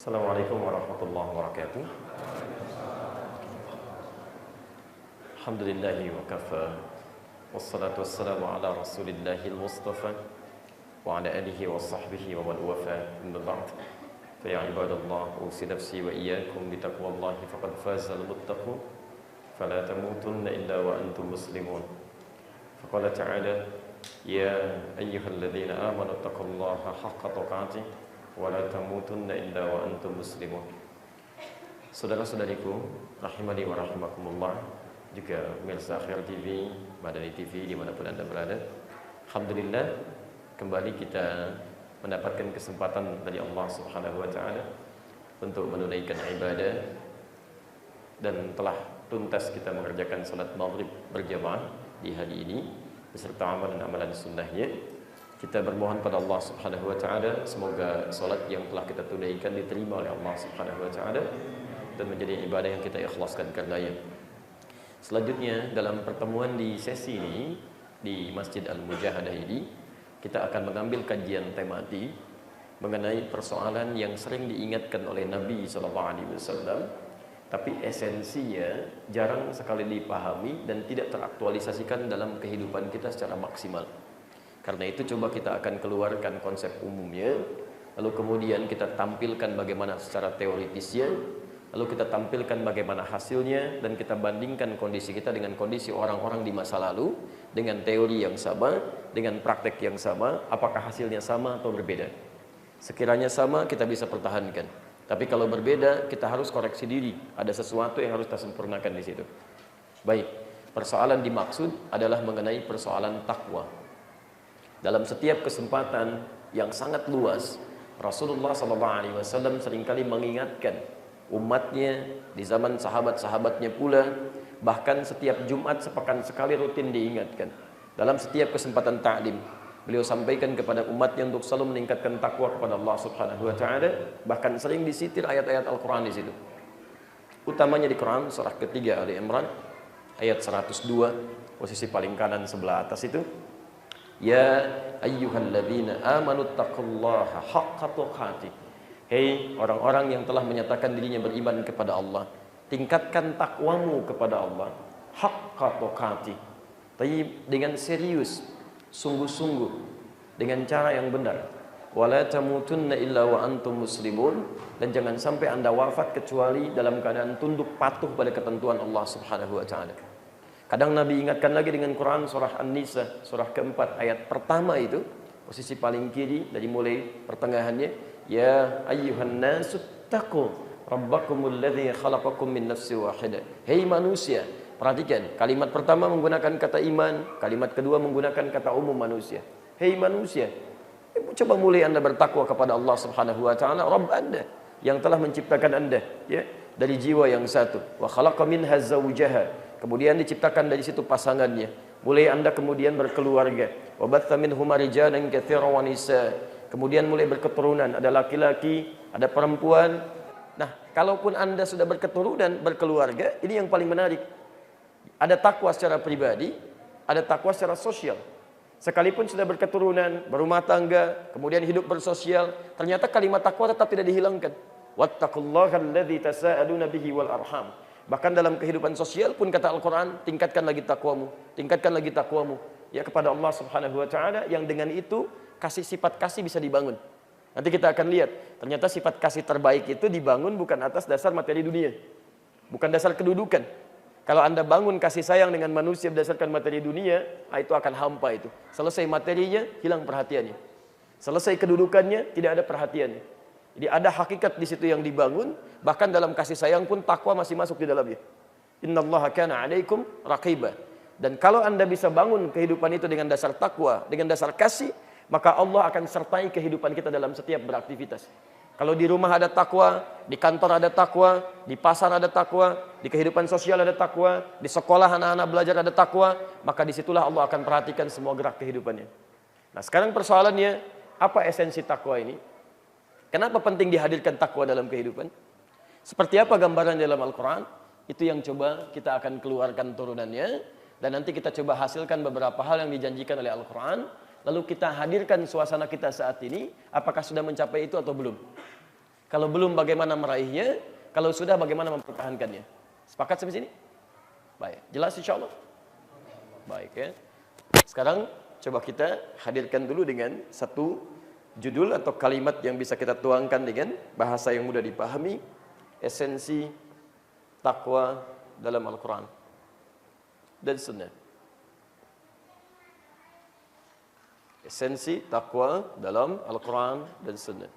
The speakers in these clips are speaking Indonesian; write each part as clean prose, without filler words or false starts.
Assalamualaikum warahmatullahi wabarakatuh. Alhamdulillahi wa kafa. Wassalatu wassalamu ala rasulillahil mustafa wa ala alihi wa sahbihi wa man wafa. Amma ba'd. Fa ya ibadallah, usi nafsi wa iyyakum bi taqwallahi faqad fazal muttaqun. Fala tamutunna illa wa antum muslimun. Faqala ta'ala ya ayyuhalladzina amanu taqullaha haqqa tuqatih wala tamutunna illa wa antum muslimun. Saudara-saudariku rahimani wa rahimakumullah, juga pemirsa Akhir TV, Madani TV dimanapun Anda berada, alhamdulillah kembali kita mendapatkan kesempatan dari Allah Subhanahu wa ta'ala untuk menunaikan ibadah, dan telah tuntas kita mengerjakan salat maghrib berjamaah di hari ini beserta amalan-amalan sunnahnya. Kita bermohon pada Allah Subhanahu wa ta'ala semoga salat yang telah kita tunaikan diterima oleh Allah Subhanahu wa ta'ala dan menjadi ibadah yang kita ikhlaskan karenanya. Selanjutnya dalam pertemuan di sesi ini di Masjid Al-Mujahadah ini, kita akan mengambil kajian tematik mengenai persoalan yang sering diingatkan oleh Nabi SAW, tapi esensinya jarang sekali dipahami dan tidak teraktualisasikan dalam kehidupan kita secara maksimal. Karena itu coba kita akan keluarkan konsep umumnya, lalu kemudian kita tampilkan bagaimana secara teoritisnya, lalu kita tampilkan bagaimana hasilnya, dan kita bandingkan kondisi kita dengan kondisi orang-orang di masa lalu, dengan teori yang sama, dengan praktek yang sama, apakah hasilnya sama atau berbeda. Sekiranya sama, kita bisa pertahankan. Tapi kalau berbeda, kita harus koreksi diri. Ada sesuatu yang harus kita sempurnakan di situ. Baik, persoalan dimaksud adalah mengenai persoalan takwa. Dalam setiap kesempatan yang sangat luas, Rasulullah SAW seringkali mengingatkan umatnya di zaman sahabat-sahabatnya pula, bahkan setiap Jumat sepekan sekali rutin diingatkan. Dalam setiap kesempatan ta'lim, beliau sampaikan kepada umatnya untuk selalu meningkatkan takwa kepada Allah Subhanahu wa ta'ala, bahkan sering disitir ayat-ayat Al-Quran di situ. Utamanya di Quran surah ketiga Ali Imran ayat 102, posisi paling kanan sebelah atas itu. Ya ayyuhalladzina amanu taqullaha haqqa tuqatih. Hei orang-orang yang telah menyatakan dirinya beriman kepada Allah, tingkatkan takwamu kepada Allah haqqa tuqatih. Tapi dengan serius, sungguh-sungguh, dengan cara yang benar. Wala tamutunna illa wa antum muslimun, dan jangan sampai Anda wafat kecuali dalam keadaan tunduk patuh pada ketentuan Allah Subhanahu wa ta'ala. Kadang Nabi ingatkan lagi dengan Quran surah An-Nisa surah keempat ayat pertama itu, posisi paling kiri dari mulai pertengahannya, ya ayyuhan nasu taqu rabbakumul ladzi khalaqakum min nafsin wahidah. Hei manusia, perhatikan kalimat pertama menggunakan kata iman, kalimat kedua menggunakan kata umum manusia. Hei manusia, coba mulai Anda bertakwa kepada Allah Subhanahu wa ta'ala, Rabb Anda yang telah menciptakan Anda ya dari jiwa yang satu. Wa khalaqa minha zawjaha, kemudian diciptakan dari situ pasangannya. Mulai Anda kemudian berkeluarga. Wa batha minhuma rijalan katsiran wa nisaa. Kemudian mulai berketurunan, ada laki-laki, ada perempuan. Nah, kalaupun Anda sudah berketurunan, berkeluarga, ini yang paling menarik. Ada takwa secara pribadi, ada takwa secara sosial. Sekalipun sudah berketurunan, berumah tangga, kemudian hidup bersosial, ternyata kalimat takwa tetap tidak dihilangkan. Wattaqullaha alladzi tasaaluna bihi wal arham. Bahkan dalam kehidupan sosial pun kata Al-Quran, tingkatkan lagi takwamu, tingkatkan lagi takwamu ya kepada Allah Subhanahu wa ta'ala, yang dengan itu sifat kasih bisa dibangun. Nanti kita akan lihat, ternyata sifat kasih terbaik itu dibangun bukan atas dasar materi dunia, bukan dasar kedudukan. Kalau Anda bangun kasih sayang dengan manusia berdasarkan materi dunia, itu akan hampa itu. Selesai materinya, hilang perhatiannya. Selesai kedudukannya, tidak ada perhatiannya. Jadi ada hakikat di situ yang dibangun, bahkan dalam kasih sayang pun takwa masih masuk di dalamnya. Innallaha kana 'alaikum raqiba. Dan kalau Anda bisa bangun kehidupan itu dengan dasar takwa, dengan dasar kasih, maka Allah akan sertai kehidupan kita dalam setiap beraktivitas. Kalau di rumah ada takwa, di kantor ada takwa, di pasar ada takwa, di kehidupan sosial ada takwa, di sekolah anak-anak belajar ada takwa, maka disitulah Allah akan perhatikan semua gerak kehidupannya. Nah, sekarang persoalannya, apa esensi takwa ini? Kenapa penting dihadirkan takwa dalam kehidupan? Seperti apa gambaran dalam Al-Quran? Itu yang coba kita akan keluarkan turunannya. Dan nanti kita coba hasilkan beberapa hal yang dijanjikan oleh Al-Quran. Lalu kita hadirkan suasana kita saat ini. Apakah sudah mencapai itu atau belum? Kalau belum, bagaimana meraihnya? Kalau sudah, bagaimana mempertahankannya? Sepakat sampai sini? Baik, jelas insya Allah? Baik ya. Sekarang coba kita hadirkan dulu dengan satu judul atau kalimat yang bisa kita tuangkan dengan bahasa yang mudah dipahami. Esensi takwa dalam Al-Quran dan Sunnah. Esensi takwa dalam Al-Quran dan Sunnah.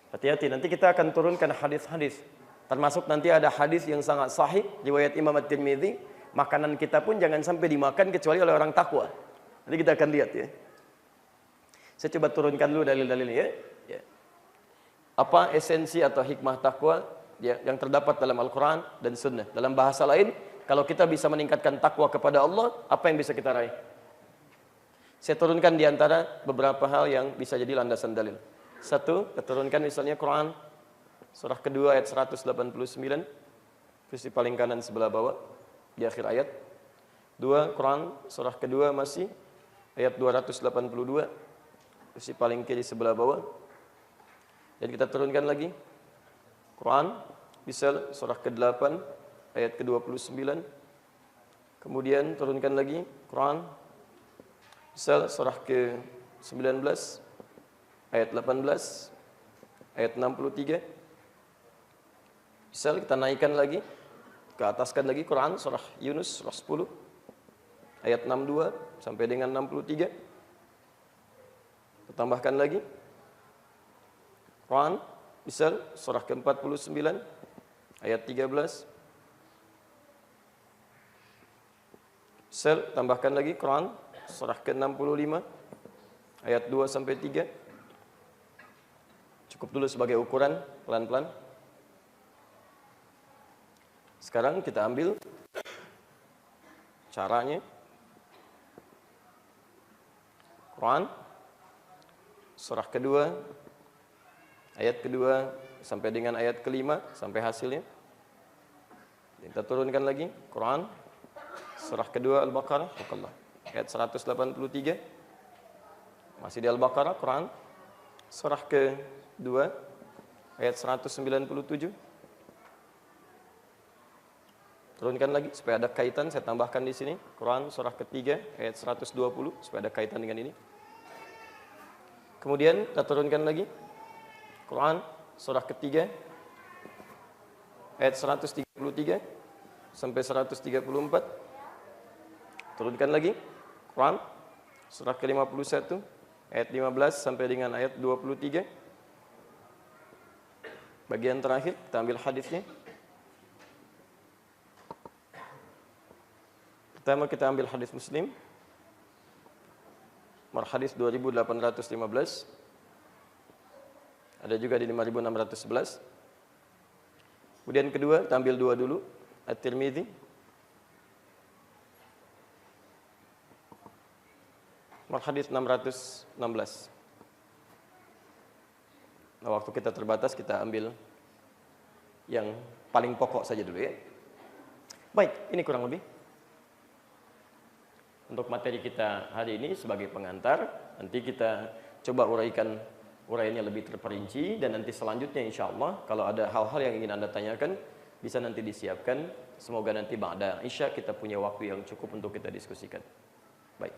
Hati-hati, nanti kita akan turunkan hadis-hadis. Termasuk nanti ada hadis yang sangat sahih, riwayat Imam At-Tirmidzi, makanan kita pun jangan sampai dimakan kecuali oleh orang takwa. Nanti kita akan lihat ya. Saya coba turunkan dulu dalil-dalilnya ya. Apa esensi atau hikmah takwa ya, yang terdapat dalam Al-Quran dan Sunnah? Dalam bahasa lain, kalau kita bisa meningkatkan takwa kepada Allah, apa yang bisa kita raih? Saya turunkan di antara beberapa hal yang bisa jadi landasan dalil. Satu, kita turunkan misalnya Quran surah kedua ayat 189, versi paling kanan sebelah bawah di akhir ayat. Dua, Quran surah kedua masih ayat 282, versi paling kiri sebelah bawah. Dan kita turunkan lagi Quran misal surah ke-8 ayat ke-29. Kemudian turunkan lagi Quran misal surah ke-19 ayat 18, ayat 63. Misal kita naikkan lagi, ke ataskan lagi Quran surah Yunus surah 10 ayat 62 sampai dengan 63. Kita tambahkan lagi Quran misal surah ke-49 ayat 13. Misal tambahkan lagi Quran surah ke-65 ayat 2 sampai 3. Cukup dulu sebagai ukuran, pelan-pelan. Sekarang kita ambil caranya. Quran surah kedua ayat kedua sampai dengan ayat kelima sampai hasilnya. Kita turunkan lagi Quran surah kedua Al-Baqarah ayat 183. Masih di Al-Baqarah, Quran surah ke-2 ayat 197. Turunkan lagi supaya ada kaitan, saya tambahkan di sini Quran surah ketiga ayat 120 supaya ada kaitan dengan ini. Kemudian kita turunkan lagi Quran surah ketiga ayat 133 sampai 134. Turunkan lagi Quran surah ke-51 ayat 15 sampai dengan ayat 23. Bagian terakhir kita ambil hadisnya. Pertama kita ambil hadis Muslim. Nomor hadis 2815. Ada juga di 5611. Kemudian kedua, kita ambil dua dulu. At-Tirmidzi. Nomor hadis 616. Nah, waktu kita terbatas, kita ambil yang paling pokok saja dulu ya. Baik, ini kurang lebih untuk materi kita hari ini sebagai pengantar. Nanti kita coba uraiannya lebih terperinci, dan nanti selanjutnya insya Allah kalau ada hal-hal yang ingin Anda tanyakan bisa nanti disiapkan. Semoga nanti ba'da Isya kita punya waktu yang cukup untuk kita diskusikan. Baik,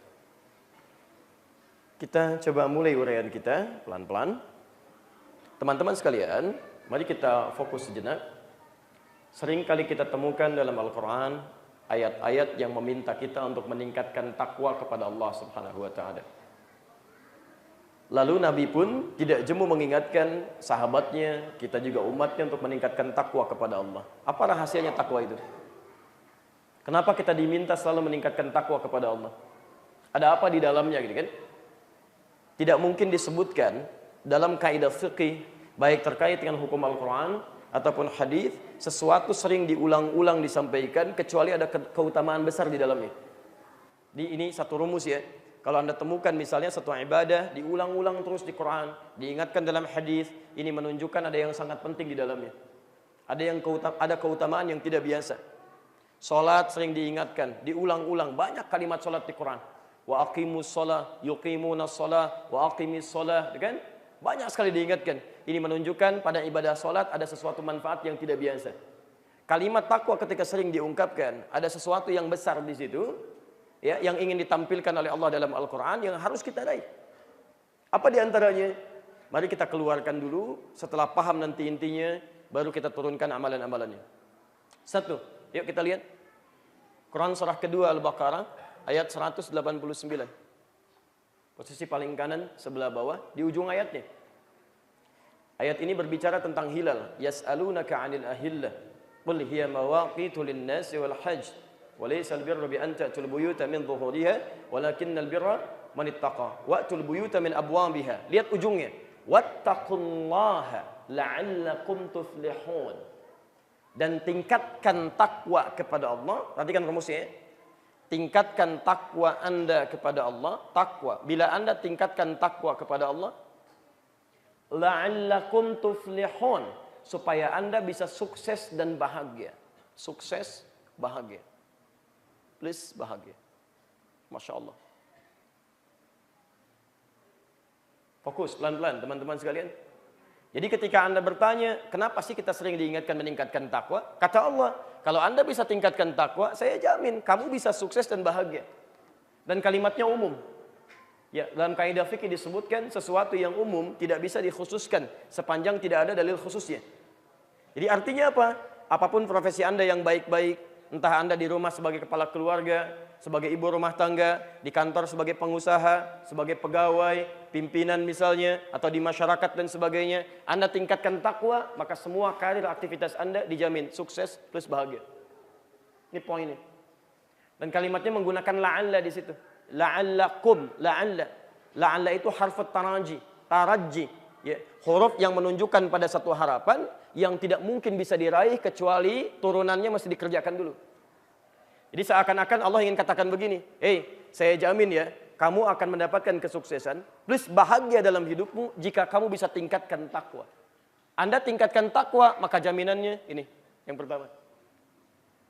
kita coba mulai uraian kita pelan-pelan. Teman-teman sekalian, mari kita fokus sejenak. Sering kali kita temukan dalam Al-Quran ayat-ayat yang meminta kita untuk meningkatkan takwa kepada Allah Subhanahu wa ta'ala. Lalu Nabi pun tidak jemu mengingatkan sahabatnya, kita juga umatnya untuk meningkatkan takwa kepada Allah. Apa rahasianya takwa itu? Kenapa kita diminta selalu meningkatkan takwa kepada Allah? Ada apa di dalamnya gitu kan? Tidak mungkin disebutkan dalam kaidah fikih baik terkait dengan hukum Al-Quran ataupun hadis sesuatu sering diulang-ulang disampaikan kecuali ada keutamaan besar di dalamnya. Ini satu rumus ya. Kalau Anda temukan misalnya satu ibadah diulang-ulang terus di Quran, diingatkan dalam hadis, ini menunjukkan ada yang sangat penting di dalamnya. Ada keutamaan yang tidak biasa. Salat sering diingatkan, diulang-ulang, banyak kalimat salat di Quran. wa aqimus shalah, yuqimunas shalah, wa aqimis shalah, kan? Banyak sekali diingatkan. Ini menunjukkan pada ibadah salat ada sesuatu manfaat yang tidak biasa. Kalimat takwa ketika sering diungkapkan, ada sesuatu yang besar di situ, ya, yang ingin ditampilkan oleh Allah dalam Al-Qur'an yang harus kita raih. Apa di antaranya? Mari kita keluarkan dulu, setelah paham nanti intinya, baru kita turunkan amalan-amalannya. Satu, yuk kita lihat. Quran surah kedua Al-Baqarah, ayat 189. Posisi paling kanan, sebelah bawah, di ujung ayatnya. Ayat ini berbicara tentang hilal. Yas'alunaka 'anil ahillah. Qul hiya mawaqitu lin-nasi wal hajj. Wa laysa al-birra bi an ta'tul buyuta min dhuhuriha, walakinnal birra man ittaqa. Wa'tul buyuta min abwabiha. Lihat ujungnya. Wattaqullaha la'allakum tuflihun. Dan tingkatkan takwa kepada Allah. Perhatikan rumusnya. Tingkatkan takwa Anda kepada Allah. Takwa. Bila Anda tingkatkan takwa kepada Allah, la'allakum tuflihun, supaya Anda bisa sukses dan bahagia. Sukses, bahagia. Please, bahagia. Masya Allah. Fokus, pelan-pelan teman-teman sekalian. Jadi ketika Anda bertanya, kenapa sih kita sering diingatkan meningkatkan takwa? Kata Allah, kalau Anda bisa tingkatkan takwa, saya jamin kamu bisa sukses dan bahagia. Dan kalimatnya umum. Ya, dalam kaidah fikih disebutkan sesuatu yang umum tidak bisa dikhususkan sepanjang tidak ada dalil khususnya. Jadi artinya apa? Apapun profesi Anda yang baik-baik, entah Anda di rumah sebagai kepala keluarga, sebagai ibu rumah tangga, di kantor sebagai pengusaha, sebagai pegawai, pimpinan misalnya, atau di masyarakat dan sebagainya, Anda tingkatkan takwa, maka semua karir aktivitas Anda dijamin sukses plus bahagia. Ini poinnya. Dan kalimatnya menggunakan la'alla di situ. La'allakum, la'alla. La'alla itu harfut taraji, ya, huruf yang menunjukkan pada satu harapan yang tidak mungkin bisa diraih kecuali turunannya mesti dikerjakan dulu. Jadi seakan-akan Allah ingin katakan begini, saya jamin ya, kamu akan mendapatkan kesuksesan plus bahagia dalam hidupmu jika kamu bisa tingkatkan takwa. Anda tingkatkan takwa, maka jaminannya ini, yang pertama.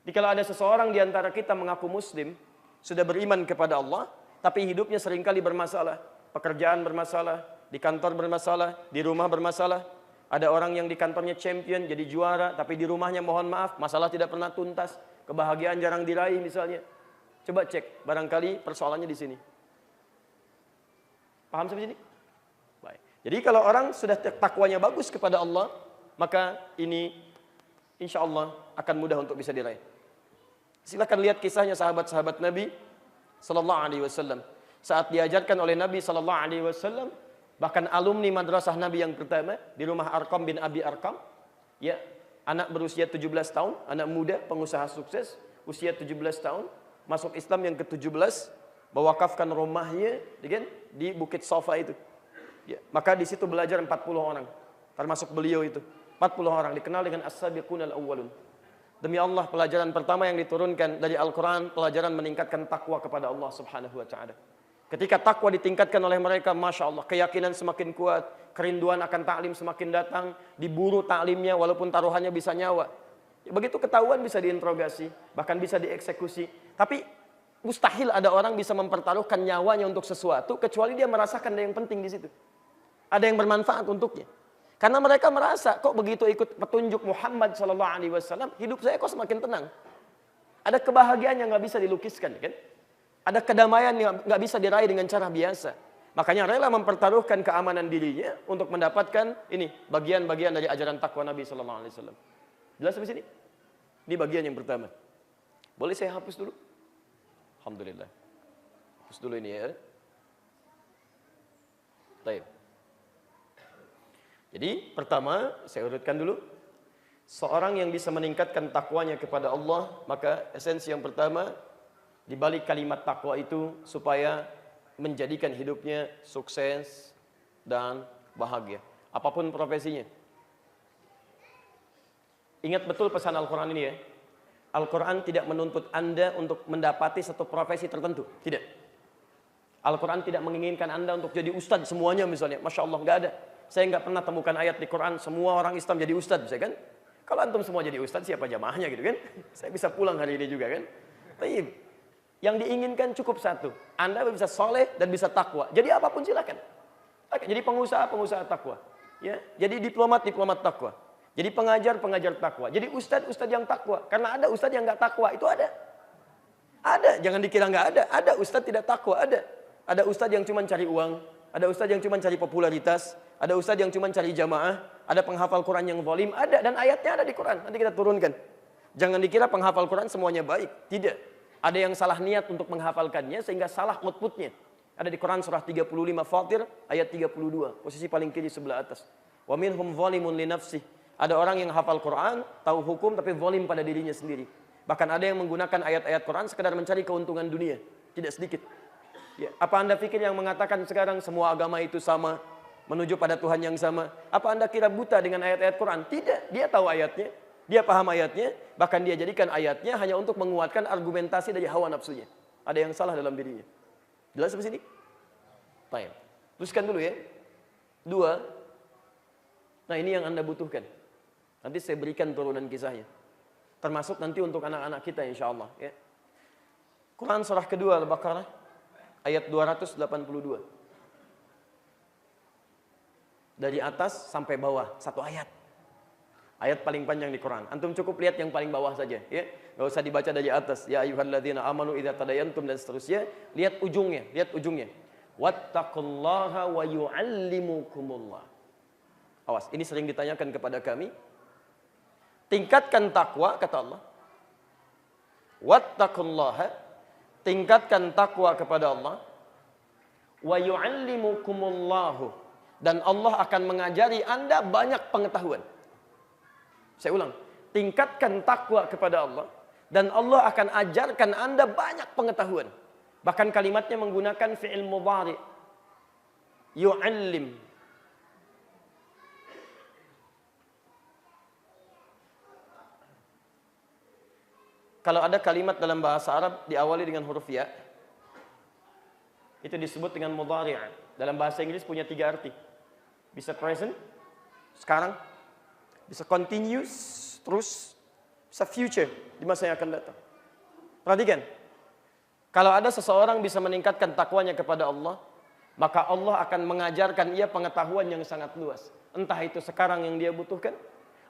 Jadi kalau ada seseorang di antara kita mengaku muslim, sudah beriman kepada Allah, tapi hidupnya seringkali bermasalah. Pekerjaan bermasalah, di kantor bermasalah, di rumah bermasalah. Ada orang yang di kantornya champion, jadi juara, tapi di rumahnya mohon maaf, masalah tidak pernah tuntas. Kebahagiaan jarang diraih misalnya. Coba cek, barangkali persoalannya di sini. Paham sampai sini? Baik. Jadi kalau orang sudah takwanya bagus kepada Allah, maka ini insya Allah akan mudah untuk bisa diraih. Silakan lihat kisahnya sahabat-sahabat Nabi Sallallahu Alaihi Wasallam. Saat diajarkan oleh Nabi Sallallahu Alaihi Wasallam, bahkan alumni madrasah Nabi yang pertama di rumah Arqam bin Abi Arqam, ya, anak berusia 17 tahun, anak muda, pengusaha sukses, usia 17 tahun, masuk Islam yang ke-17, mewakafkan rumahnya di Bukit Safa itu. Ya, maka di situ belajar 40 orang, termasuk beliau itu. 40 orang dikenal dengan as-sabiqunal awwalun. Demi Allah, pelajaran pertama yang diturunkan dari Al-Quran, pelajaran meningkatkan takwa kepada Allah Subhanahu wa Ta'ala. Ketika takwa ditingkatkan oleh mereka, Masya Allah, keyakinan semakin kuat, kerinduan akan taklim semakin datang, diburu taklimnya walaupun taruhannya bisa nyawa. Begitu ketahuan bisa diinterogasi, bahkan bisa dieksekusi. Tapi mustahil ada orang bisa mempertaruhkan nyawanya untuk sesuatu, kecuali dia merasakan ada yang penting di situ. Ada yang bermanfaat untuknya. Karena mereka merasa, kok begitu ikut petunjuk Muhammad SAW, hidup saya kok semakin tenang. Ada kebahagiaan yang nggak bisa dilukiskan, kan? Ada kedamaian yang nggak bisa diraih dengan cara biasa. Makanya rela mempertaruhkan keamanan dirinya untuk mendapatkan ini bagian-bagian dari ajaran takwa Nabi SAW. Jelas sampai sini? Ini bagian yang pertama. Boleh saya hapus dulu? Alhamdulillah. Hapus dulu ini ya. Baik. Jadi pertama, saya urutkan dulu. Seorang yang bisa meningkatkan takwanya kepada Allah, maka esensi yang pertama, di balik kalimat takwa itu, supaya menjadikan hidupnya sukses dan bahagia. Apapun profesinya. Ingat betul pesan Al-Quran ini ya. Al-Quran tidak menuntut Anda untuk mendapati satu profesi tertentu. Tidak. Al-Quran tidak menginginkan Anda untuk jadi ustadz semuanya misalnya. Masya Allah, nggak ada. Saya nggak pernah temukan ayat di Quran semua orang Islam jadi ustadz, bisa kan? Kalau antum semua jadi ustadz, siapa jamaahnya gitu kan? Saya bisa pulang hari ini juga kan? Baik. Yang diinginkan cukup satu. Anda bisa soleh dan bisa takwa. Jadi apapun silakan. Oke, jadi pengusaha takwa. Ya, jadi diplomat takwa. Jadi pengajar takwa. Jadi ustadz yang takwa. Karena ada ustadz yang nggak takwa, itu ada. Ada, jangan dikira nggak ada. Ada ustadz tidak takwa, ada. Ada ustadz yang cuma cari uang. Ada ustadz yang cuma cari popularitas. Ada ustadz yang cuma cari jamaah. Ada penghafal Quran yang zalim, ada. Dan ayatnya ada di Quran. Nanti kita turunkan. Jangan dikira penghafal Quran semuanya baik. Tidak. Ada yang salah niat untuk menghafalkannya sehingga salah outputnya. Ada di Quran surah 35 Fatir ayat 32. Posisi paling kiri sebelah atas. Wa minhum zalimun li nafsih. Ada orang yang hafal Quran, tahu hukum tapi zalim pada dirinya sendiri. Bahkan ada yang menggunakan ayat-ayat Quran sekedar mencari keuntungan dunia. Tidak sedikit. Ya, apa Anda pikir yang mengatakan sekarang semua agama itu sama, menuju pada Tuhan yang sama? Apa Anda kira buta dengan ayat-ayat Quran? Tidak, dia tahu ayatnya. Dia paham ayatnya, bahkan dia jadikan ayatnya hanya untuk menguatkan argumentasi dari hawa nafsunya. Ada yang salah dalam dirinya. Jelas sampai sini? Baik. Teruskan dulu ya. 2. Nah, ini yang Anda butuhkan. Nanti saya berikan turunan kisahnya. Termasuk nanti untuk anak-anak kita insyaAllah. Ya. Quran surah kedua Al-Baqarah ayat 282. Dari atas sampai bawah, satu ayat. Ayat paling panjang di Quran. Antum cukup lihat yang paling bawah saja, ya. Enggak usah dibaca dari atas. Ya ayyuhalladzina amanu idza tadayantum dan seterusnya. Lihat ujungnya, Wattaqullaha wa yu'allimukumullah. Awas, ini sering ditanyakan kepada kami. Tingkatkan takwa kata Allah. Wattaqullaha, tingkatkan takwa kepada Allah. Wa yu'allimukumullahu, dan Allah akan mengajari Anda banyak pengetahuan. Saya ulang, tingkatkan takwa kepada Allah dan Allah akan ajarkan Anda banyak pengetahuan. Bahkan kalimatnya menggunakan fi'il mudhari. Yu'allim. Kalau ada kalimat dalam bahasa Arab diawali dengan huruf ya, itu disebut dengan mudhari'. Dalam bahasa Inggris punya 3 arti. Bisa present, sekarang, bisa continuous, terus bisa future, di masa yang akan datang. Perhatikan, kalau ada seseorang bisa meningkatkan takwanya kepada Allah, maka Allah akan mengajarkan ia pengetahuan yang sangat luas. Entah itu sekarang yang dia butuhkan,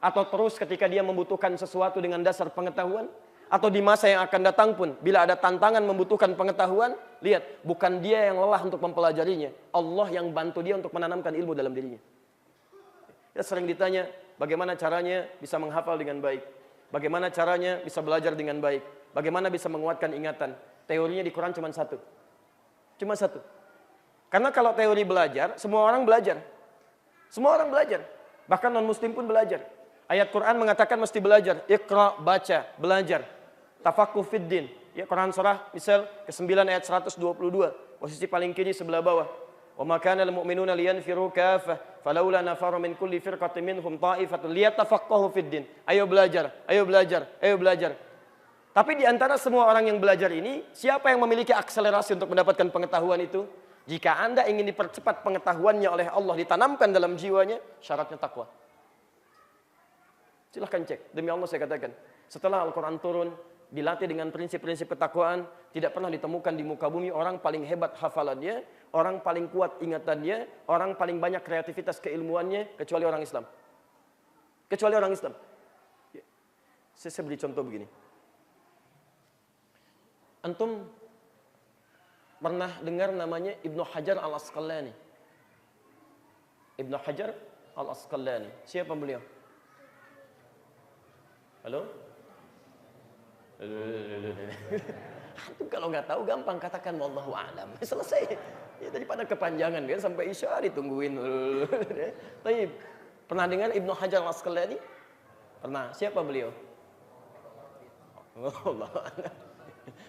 atau terus ketika dia membutuhkan sesuatu dengan dasar pengetahuan, atau di masa yang akan datang pun, bila ada tantangan membutuhkan pengetahuan, lihat, bukan dia yang lelah untuk mempelajarinya, Allah yang bantu dia untuk menanamkan ilmu dalam dirinya. Ya, sering ditanya, bagaimana caranya bisa menghafal dengan baik? Bagaimana caranya bisa belajar dengan baik? Bagaimana bisa menguatkan ingatan? Teorinya di Quran cuma satu. Cuma satu. Karena kalau teori belajar, semua orang belajar. Semua orang belajar. Bahkan non-muslim pun belajar. Ayat Quran mengatakan mesti belajar. Iqra, baca, belajar. Tafaqquh fid din. Ya, Quran surah misal ke-9 ayat 122. Posisi paling kiri sebelah bawah. Wa ma kana lil mu'minuna liyanfiru kaffah falawla nafaru min kulli firqatin minhum ta'ifatun liyatafaqahu fid din. Ayo belajar, ayo belajar, ayo belajar. Tapi di antara semua orang yang belajar ini, siapa yang memiliki akselerasi untuk mendapatkan pengetahuan itu? Jika Anda ingin dipercepat pengetahuannya oleh Allah, ditanamkan dalam jiwanya, syaratnya takwa. Silahkan cek, demi Allah saya katakan. Setelah Al-Quran turun, dilatih dengan prinsip-prinsip ketakwaan, tidak pernah ditemukan di muka bumi orang paling hebat hafalannya, orang paling kuat ingatannya, orang paling banyak kreativitas keilmuannya, kecuali orang Islam. Kecuali orang Islam. Saya beri contoh begini. Antum pernah dengar namanya Ibnu Hajar Al-Asqalani? Ibnu Hajar Al-Asqalani. Siapa beliau? Halo? Antum kalau nggak tahu gampang katakan wallahu a'lam. Selesai. Ya, daripada kepanjangan kan sampai isya ditungguin. Tapi pernah dengar Ibnu Hajar Al-Asqalani? Pernah. Siapa beliau? Wallahu a'lam.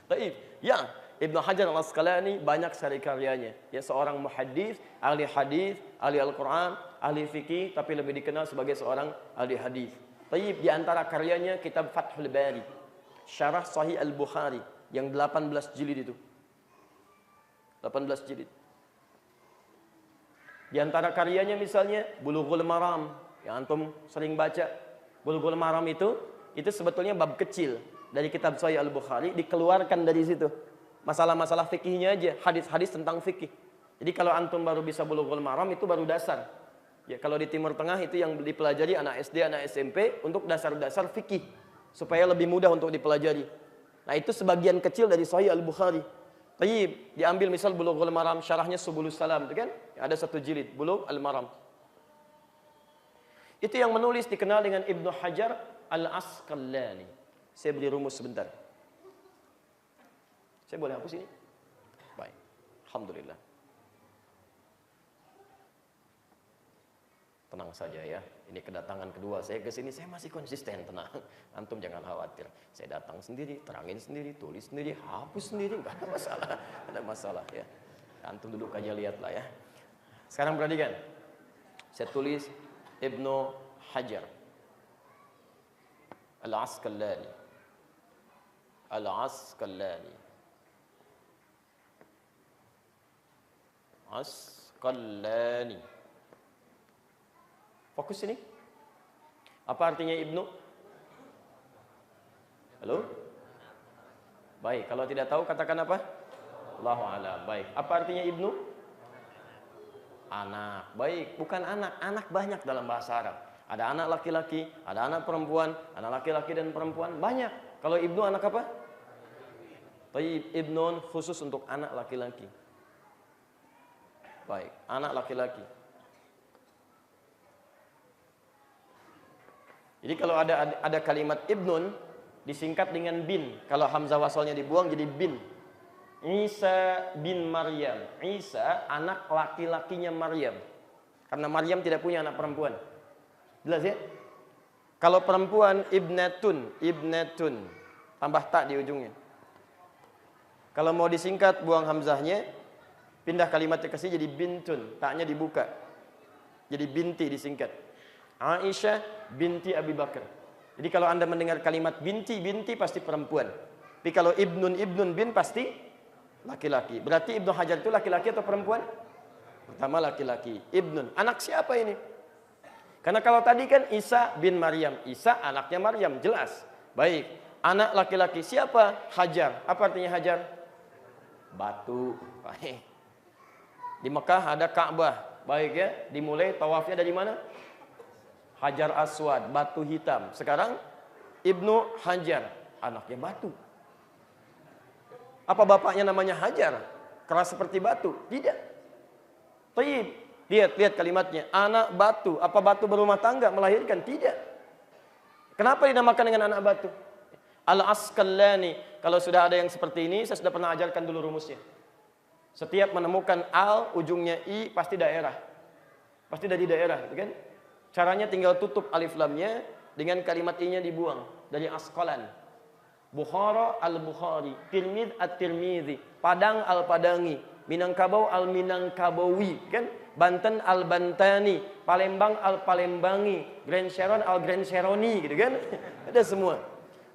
Baik. Ya, Ibnu Hajar Al-Asqalani banyak sekali karyanya. Ya, seorang muhaddits, ahli hadis, ahli Al-Qur'an, ahli fikih, tapi lebih dikenal sebagai seorang ahli hadis. Baik, di antara karyanya kitab Fathul Bari, Syarah Sahih Al-Bukhari yang 18 jilid itu. 18 jilid. Di antara karyanya misalnya Bulughul Maram yang antum sering baca. Bulughul Maram itu sebetulnya bab kecil dari kitab Sahih Al-Bukhari dikeluarkan dari situ. masalah-masalah fikihnya aja, hadis-hadis tentang fikih. Jadi kalau antum baru bisa Bulughul Maram itu baru dasar. Ya, kalau di Timur Tengah itu yang dipelajari anak SD, anak SMP untuk dasar-dasar fikih supaya lebih mudah untuk dipelajari. Nah, itu sebagian kecil dari Sahih Al-Bukhari. Tapi diambil misal Bulughul Maram syarahnya Subulus Salam itu kan? Ada satu jilid Bulughul Maram. Itu yang menulis dikenal dengan Ibnu Hajar Al-Asqalani. Saya beri rumus sebentar. Saya boleh hapus ini? Baik. Alhamdulillah. Tenang saja ya. Ini kedatangan kedua saya ke sini, saya masih konsisten, tenang. Antum jangan khawatir. Saya datang sendiri, terangin sendiri, tulis sendiri, hapus sendiri, enggak ada masalah. Enggak ada masalah ya. Antum duduk aja lihatlah ya. Sekarang perhatikan. Saya tulis Ibnu Hajar Al-Asqalani. Al-Asqalani. Asqalani. Fokus sini. Apa artinya Ibnu? Halo? Baik, kalau tidak tahu katakan apa? Allahu a'lam. Baik, apa artinya Ibnu? Anak. Baik, bukan anak. Anak banyak dalam bahasa Arab. Ada anak laki-laki, ada anak perempuan, anak laki-laki dan perempuan banyak. Kalau Ibnu anak apa? Baik, Ibnun khusus untuk anak laki-laki. Baik, anak laki-laki. Jadi kalau ada kalimat ibnun disingkat dengan bin. Kalau hamzah wasalnya dibuang jadi bin. Isa bin Maryam. Isa anak laki-lakinya Maryam. Karena Maryam tidak punya anak perempuan. Jelas ya? Kalau perempuan ibnatun, ibnatun. Tambah tak di ujungnya. Kalau mau disingkat buang hamzahnya, pindah kalimatnya ke sini jadi bintun, taknya dibuka. Jadi binti disingkat. Aisyah binti Abi Bakar. Jadi kalau Anda mendengar kalimat binti, binti pasti perempuan. Tapi kalau ibnun, ibnun bin pasti laki-laki. Berarti Ibnu Hajar itu laki-laki atau perempuan? Pertama laki-laki. Ibnun. Anak siapa ini? Karena kalau tadi kan Isa bin Maryam. Isa anaknya Maryam, jelas. Baik. Anak laki-laki siapa? Hajar. Apa artinya Hajar? Batu. Baik. Di Mekah ada Ka'bah. Baik ya. Dimulai tawafnya dari mana? Hajar Aswad, batu hitam. Sekarang Ibnu Hajar, anaknya batu. Apa bapaknya namanya Hajar? Keras seperti batu? Tidak. Taib. Lihat kalimatnya. Anak batu. Apa batu berumah tangga melahirkan? Tidak. Kenapa dinamakan dengan anak batu? Al-Asqalani. Kalau sudah ada yang seperti ini, saya sudah pernah ajarkan dulu rumusnya. Setiap menemukan al, ujungnya i, pasti daerah. Pasti dari daerah, kan? Caranya tinggal tutup alif lamnya dengan kalimat i-nya dibuang dari Asqalan. Bukhara al-Bukhari, Tirmidz at-Tirmidzi, Padang al-Padangi, Minangkabau al-Minangkabawi, kan? Banten al-Bantani, Palembang al-Palembangi, Grand Sharon al-Grand Sharoni, gitu kan? Ada semua.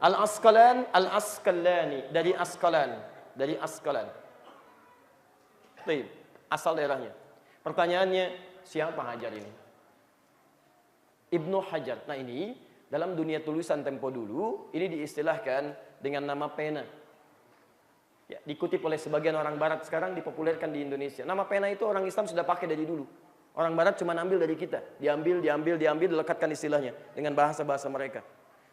Al-Asqalan, Al-Asqalani, dari Asqalan, dari Asqalan. Baik, asal daerahnya. Pertanyaannya, siapa Hajar ini? Ibnu Hajar. Nah ini dalam dunia tulisan tempo dulu ini diistilahkan dengan nama pena. Ya, dikutip oleh sebagian orang Barat sekarang dipopulerkan di Indonesia. Nama pena itu orang Islam sudah pakai dari dulu. Orang Barat cuma ambil dari kita, diambil, dilekatkan istilahnya dengan bahasa-bahasa mereka.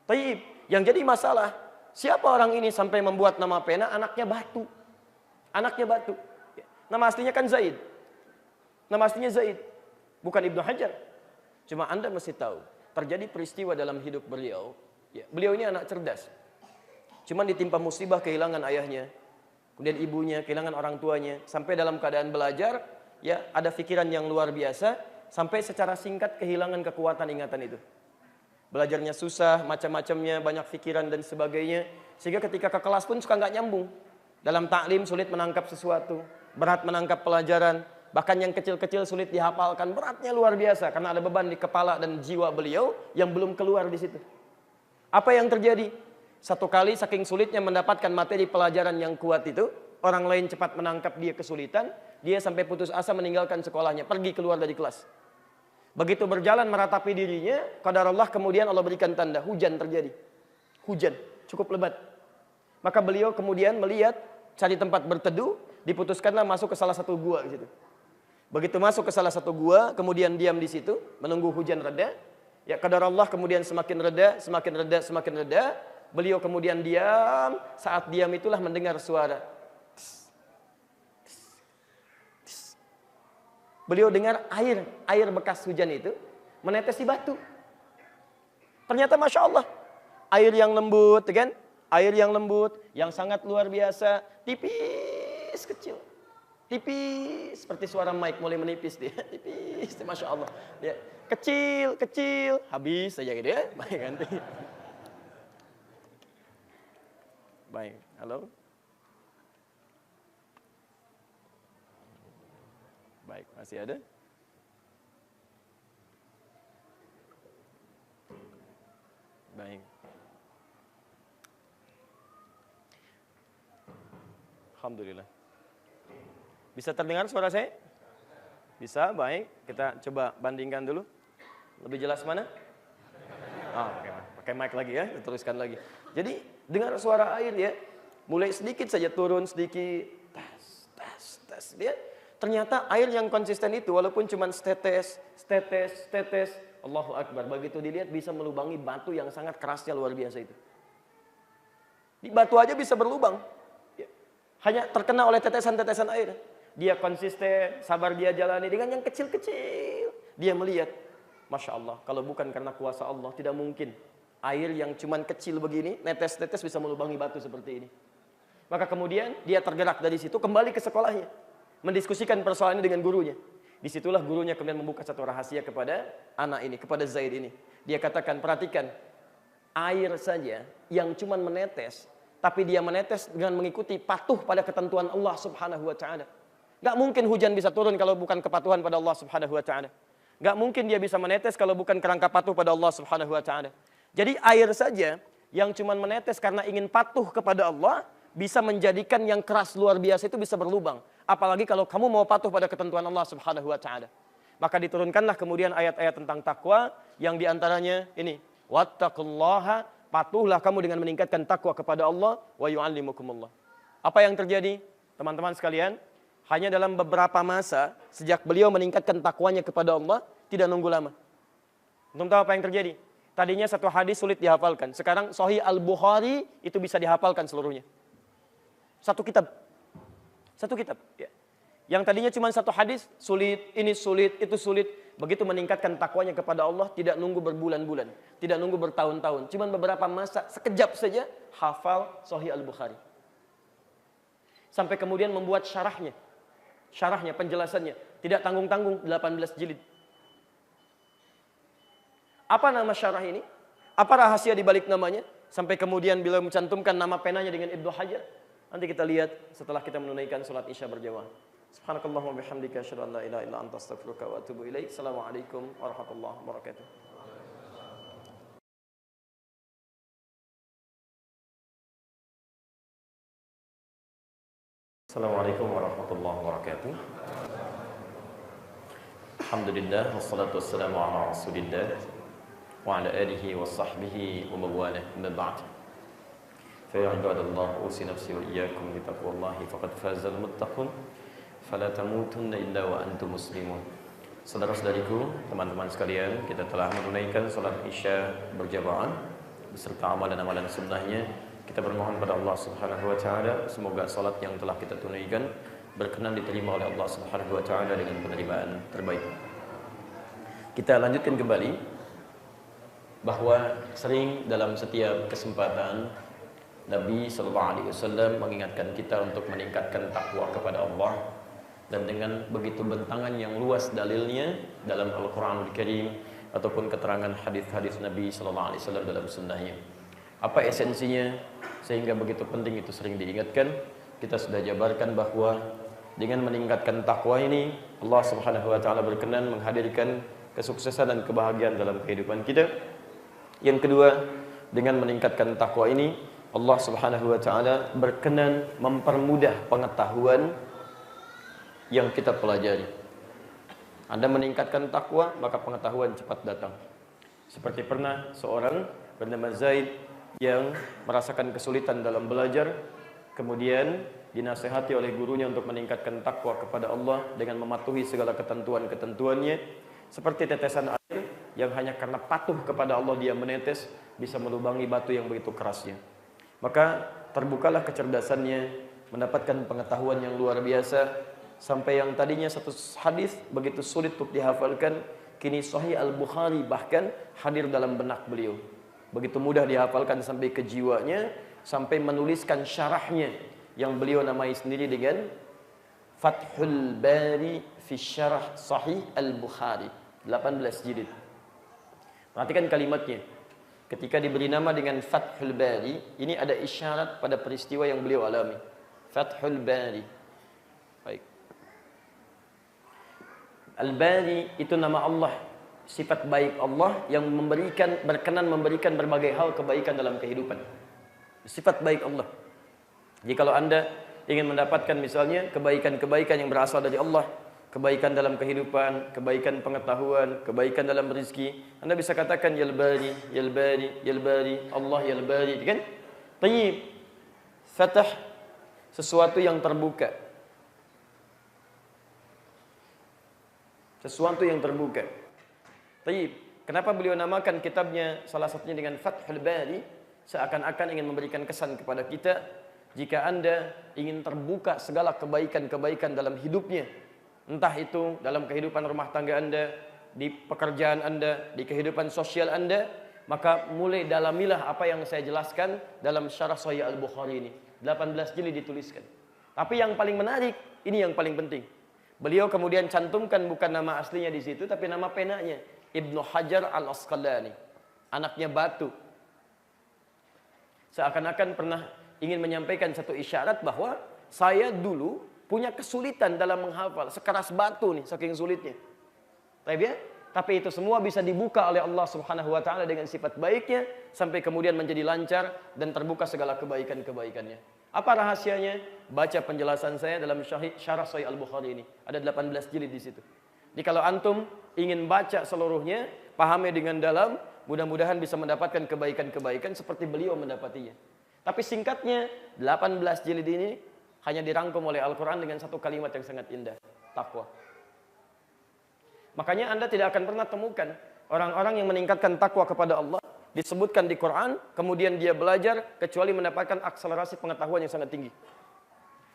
Taib, yang jadi masalah siapa orang ini sampai membuat nama pena anaknya batu. Anaknya batu. Nama aslinya kan Zaid. Nama aslinya Zaid, bukan Ibnu Hajar. Cuma Anda mesti tahu, terjadi peristiwa dalam hidup beliau. Ya, beliau ini anak cerdas. Cuma ditimpa musibah kehilangan ayahnya, kemudian ibunya, kehilangan orang tuanya. Sampai dalam keadaan belajar, ya ada pikiran yang luar biasa. Sampai secara singkat kehilangan kekuatan ingatan itu. Belajarnya susah, macam-macamnya, banyak pikiran dan sebagainya. Sehingga ketika ke kelas pun suka nggak nyambung. Dalam taklim sulit menangkap sesuatu, berat menangkap pelajaran. Bahkan yang kecil-kecil sulit dihafalkan, beratnya luar biasa karena ada beban di kepala dan jiwa beliau yang belum keluar di situ. Apa yang terjadi? Satu kali saking sulitnya mendapatkan materi pelajaran yang kuat itu, orang lain cepat menangkap dia kesulitan, dia sampai putus asa meninggalkan sekolahnya, pergi keluar dari kelas. Begitu berjalan meratapi dirinya, qadarullah kemudian Allah berikan tanda, hujan terjadi. Hujan, cukup lebat. Maka beliau kemudian melihat cari tempat berteduh, diputuskanlah masuk ke salah satu gua di situ. Begitu masuk ke salah satu gua, kemudian diam di situ, menunggu hujan reda. Ya qadar Allah kemudian semakin reda, semakin reda, semakin reda. Beliau kemudian diam, saat diam itulah mendengar suara. Beliau dengar air bekas hujan itu menetes di batu. Ternyata Masya Allah, air yang lembut, kan? Air yang lembut, yang sangat luar biasa, tipis, kecil. Tipis, seperti suara mic mulai menipis dia. Tipis, Masya Allah. Ya. Kecil, kecil, habis saja gitu ya. Baik, ganti. Baik, halo. Baik, masih ada? Baik. Alhamdulillah. Bisa terdengar suara saya? Bisa, baik. Kita coba bandingkan dulu. Lebih jelas mana? Pakai mic lagi ya, teruskan lagi. Jadi, dengar suara air ya. Mulai sedikit saja turun, sedikit. Tes. Dia ternyata air yang konsisten itu walaupun cuma setetes. Allahu Akbar. Begitu dilihat bisa melubangi batu yang sangat kerasnya luar biasa itu. Di batu aja bisa berlubang. Ya. Hanya terkena oleh tetesan-tetesan air. Dia konsisten, sabar dia jalani dengan yang kecil-kecil. Dia melihat, Masya Allah, kalau bukan karena kuasa Allah, tidak mungkin air yang cuma kecil begini, netes-netes bisa melubangi batu seperti ini. Maka kemudian dia tergerak dari situ, kembali ke sekolahnya. Mendiskusikan persoalan ini dengan gurunya. Disitulah gurunya kemudian membuka satu rahasia kepada anak ini, kepada Zaid ini. Dia katakan, perhatikan, air saja yang cuma menetes, tapi dia menetes dengan mengikuti patuh pada ketentuan Allah Subhanahu wa Ta'ala. Gak mungkin hujan bisa turun kalau bukan kepatuhan pada Allah Subhanahu wa Ta'ala. Gak mungkin dia bisa menetes kalau bukan kerangka patuh pada Allah Subhanahu wa Ta'ala. Jadi air saja yang cuma menetes karena ingin patuh kepada Allah bisa menjadikan yang keras luar biasa itu bisa berlubang. Apalagi kalau kamu mau patuh pada ketentuan Allah Subhanahu wa Ta'ala. Maka diturunkanlah kemudian ayat-ayat tentang takwa yang diantaranya ini, wattaqullaha, patuhlah kamu dengan meningkatkan takwa kepada Allah, wa yu'allimukumullah. Apa yang terjadi? Teman-teman sekalian, hanya dalam beberapa masa sejak beliau meningkatkan takwanya kepada Allah, tidak nunggu lama. Untuk tahu apa yang terjadi? Tadinya satu hadis sulit dihafalkan. Sekarang Sahih Al-Bukhari itu bisa dihafalkan seluruhnya. Satu kitab. Ya. Yang tadinya cuma satu hadis, sulit, ini sulit, itu sulit. Begitu meningkatkan takwanya kepada Allah, tidak nunggu berbulan-bulan, tidak nunggu bertahun-tahun. Cuma beberapa masa, sekejap saja, hafal Sahih Al-Bukhari. Sampai kemudian membuat syarahnya, penjelasannya. Tidak tanggung-tanggung, 18 jilid. Apa nama syarah ini? Apa rahasia di balik namanya? Sampai kemudian beliau mencantumkan nama penanya dengan Ibnu Hajar. Nanti kita lihat setelah kita menunaikan salat Isya berjamaah. Subhanakallahumma bihamdika asyhadu an la ilaha illa anta astaghfiruka wa atubu ilaik. Assalamualaikum warahmatullahi wabarakatuh. Assalamualaikum warahmatullahi wabarakatuh. Alhamdulillah wassalatu wassalamu ala Rasulillah wa ala alihi wa sahbihi wa mawalah. Amma ba'd. فيا عباد الله أوصي نفسي وإياكم بتقوى الله فقد فاز المتقون فلا تموتن إلا وأنتم مسلمون. Saudara-saudariku, teman-teman sekalian, kita telah menunaikan salat Isya berjamaah beserta amalan-amalan sunnahnya. Kita bermohon pada Allah Subhanahu wa Ta'ala semoga salat yang telah kita tunaikan berkenan diterima oleh Allah Subhanahu wa Ta'ala dengan penerimaan terbaik. Kita lanjutkan kembali bahwa sering dalam setiap kesempatan Nabi SAW mengingatkan kita untuk meningkatkan takwa kepada Allah, dan dengan begitu bentangan yang luas dalilnya dalam Al-Quranul Karim ataupun keterangan hadis-hadis Nabi SAW dalam sunnahnya. Apa esensinya sehingga begitu penting itu sering diingatkan? Kita sudah jabarkan bahwa dengan meningkatkan takwa ini Allah Subhanahu wa Ta'ala berkenan menghadirkan kesuksesan dan kebahagiaan dalam kehidupan kita. Yang kedua, dengan meningkatkan takwa ini Allah Subhanahu wa Ta'ala berkenan mempermudah pengetahuan yang kita pelajari. Anda meningkatkan takwa, maka pengetahuan cepat datang. Seperti pernah seorang bernama Zaid yang merasakan kesulitan dalam belajar, kemudian dinasehati oleh gurunya untuk meningkatkan takwa kepada Allah dengan mematuhi segala ketentuan-ketentuannya, seperti tetesan air yang hanya karena patuh kepada Allah dia menetes, bisa melubangi batu yang begitu kerasnya. Maka terbukalah kecerdasannya, mendapatkan pengetahuan yang luar biasa, sampai yang tadinya satu hadis begitu sulit untuk dihafalkan, kini Sahih Al-Bukhari bahkan hadir dalam benak beliau. Begitu mudah dihafalkan sampai ke jiwanya, sampai menuliskan syarahnya yang beliau namai sendiri dengan Fathul Bari fi Syarah Sahih Al-Bukhari, 18 jilid. Perhatikan kalimatnya. Ketika diberi nama dengan Fathul Bari, ini ada isyarat pada peristiwa yang beliau alami. Fathul Bari. Baik. Al-Bari itu nama Allah, sifat baik Allah yang berkenan memberikan berbagai hal kebaikan dalam kehidupan. Sifat baik Allah. Jadi kalau Anda ingin mendapatkan misalnya kebaikan-kebaikan yang berasal dari Allah, kebaikan dalam kehidupan, kebaikan pengetahuan, kebaikan dalam rezeki, Anda bisa katakan Ya Bari, Ya Bari, Ya Bari, Allah Ya Bari, kan? Tayyib. Fatah, sesuatu yang terbuka. Sesuatu yang terbuka. Tayyib. Kenapa beliau namakan kitabnya salah satunya dengan Fathul Bari? Seakan-akan ingin memberikan kesan kepada kita, jika Anda ingin terbuka segala kebaikan-kebaikan dalam hidupnya, entah itu dalam kehidupan rumah tangga Anda, di pekerjaan Anda, di kehidupan sosial Anda, maka mulai dalamilah apa yang saya jelaskan dalam Syarah Sahih Al-Bukhari ini. 18 jilid dituliskan. Tapi yang paling menarik, ini yang paling penting. Beliau kemudian cantumkan bukan nama aslinya di situ, tapi nama penanya, Ibnu Hajar Al-Asqalani, anaknya Batu. Seakan-akan pernah ingin menyampaikan satu isyarat bahwa saya dulu punya kesulitan dalam menghafal, sekeras batu nih, saking sulitnya. Tapi itu semua bisa dibuka oleh Allah Subhanahu wa taala dengan sifat baiknya sampai kemudian menjadi lancar dan terbuka segala kebaikan-kebaikannya. Apa rahasianya? Baca penjelasan saya dalam Syarah Sahih Al-Bukhari ini. Ada 18 jilid di situ. Jadi kalau antum ingin baca seluruhnya, pahami dengan dalam, mudah-mudahan bisa mendapatkan kebaikan-kebaikan seperti beliau mendapatinya. Tapi singkatnya, 18 jilid ini hanya dirangkum oleh Al-Quran dengan satu kalimat yang sangat indah. Takwa. Makanya Anda tidak akan pernah temukan orang-orang yang meningkatkan takwa kepada Allah, disebutkan di Quran, kemudian dia belajar, kecuali mendapatkan akselerasi pengetahuan yang sangat tinggi.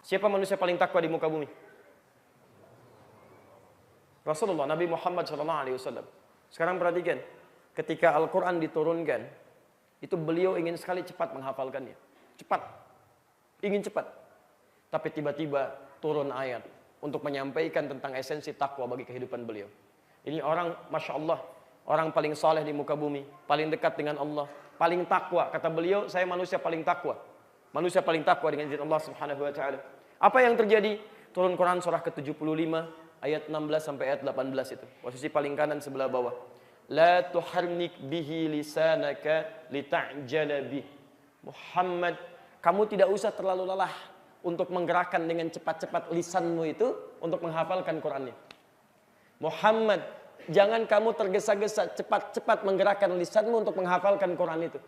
Siapa manusia paling takwa di muka bumi? Rasulullah, Nabi Muhammad SAW. Sekarang perhatikan, ketika Al-Quran diturunkan, itu beliau ingin sekali cepat menghafalkannya. Cepat. Ingin cepat. Tapi tiba-tiba turun ayat untuk menyampaikan tentang esensi takwa bagi kehidupan beliau. Ini orang, Masya Allah, orang paling saleh di muka bumi, paling dekat dengan Allah, paling takwa. Kata beliau, saya manusia paling takwa. Manusia paling takwa dengan izin Allah Subhanahu wa taala. Apa yang terjadi? Turun Quran surah ke-75 ayat 16 sampai ayat 18 itu. Posisi paling kanan sebelah bawah. La tuharnik bihi lisanaka lita'jala bih. Muhammad, kamu tidak usah terlalu lelah untuk menggerakkan dengan cepat-cepat lisanmu itu untuk menghafalkan Qurannya. Muhammad, jangan kamu tergesa-gesa cepat-cepat menggerakkan lisanmu untuk menghafalkan Quran itu.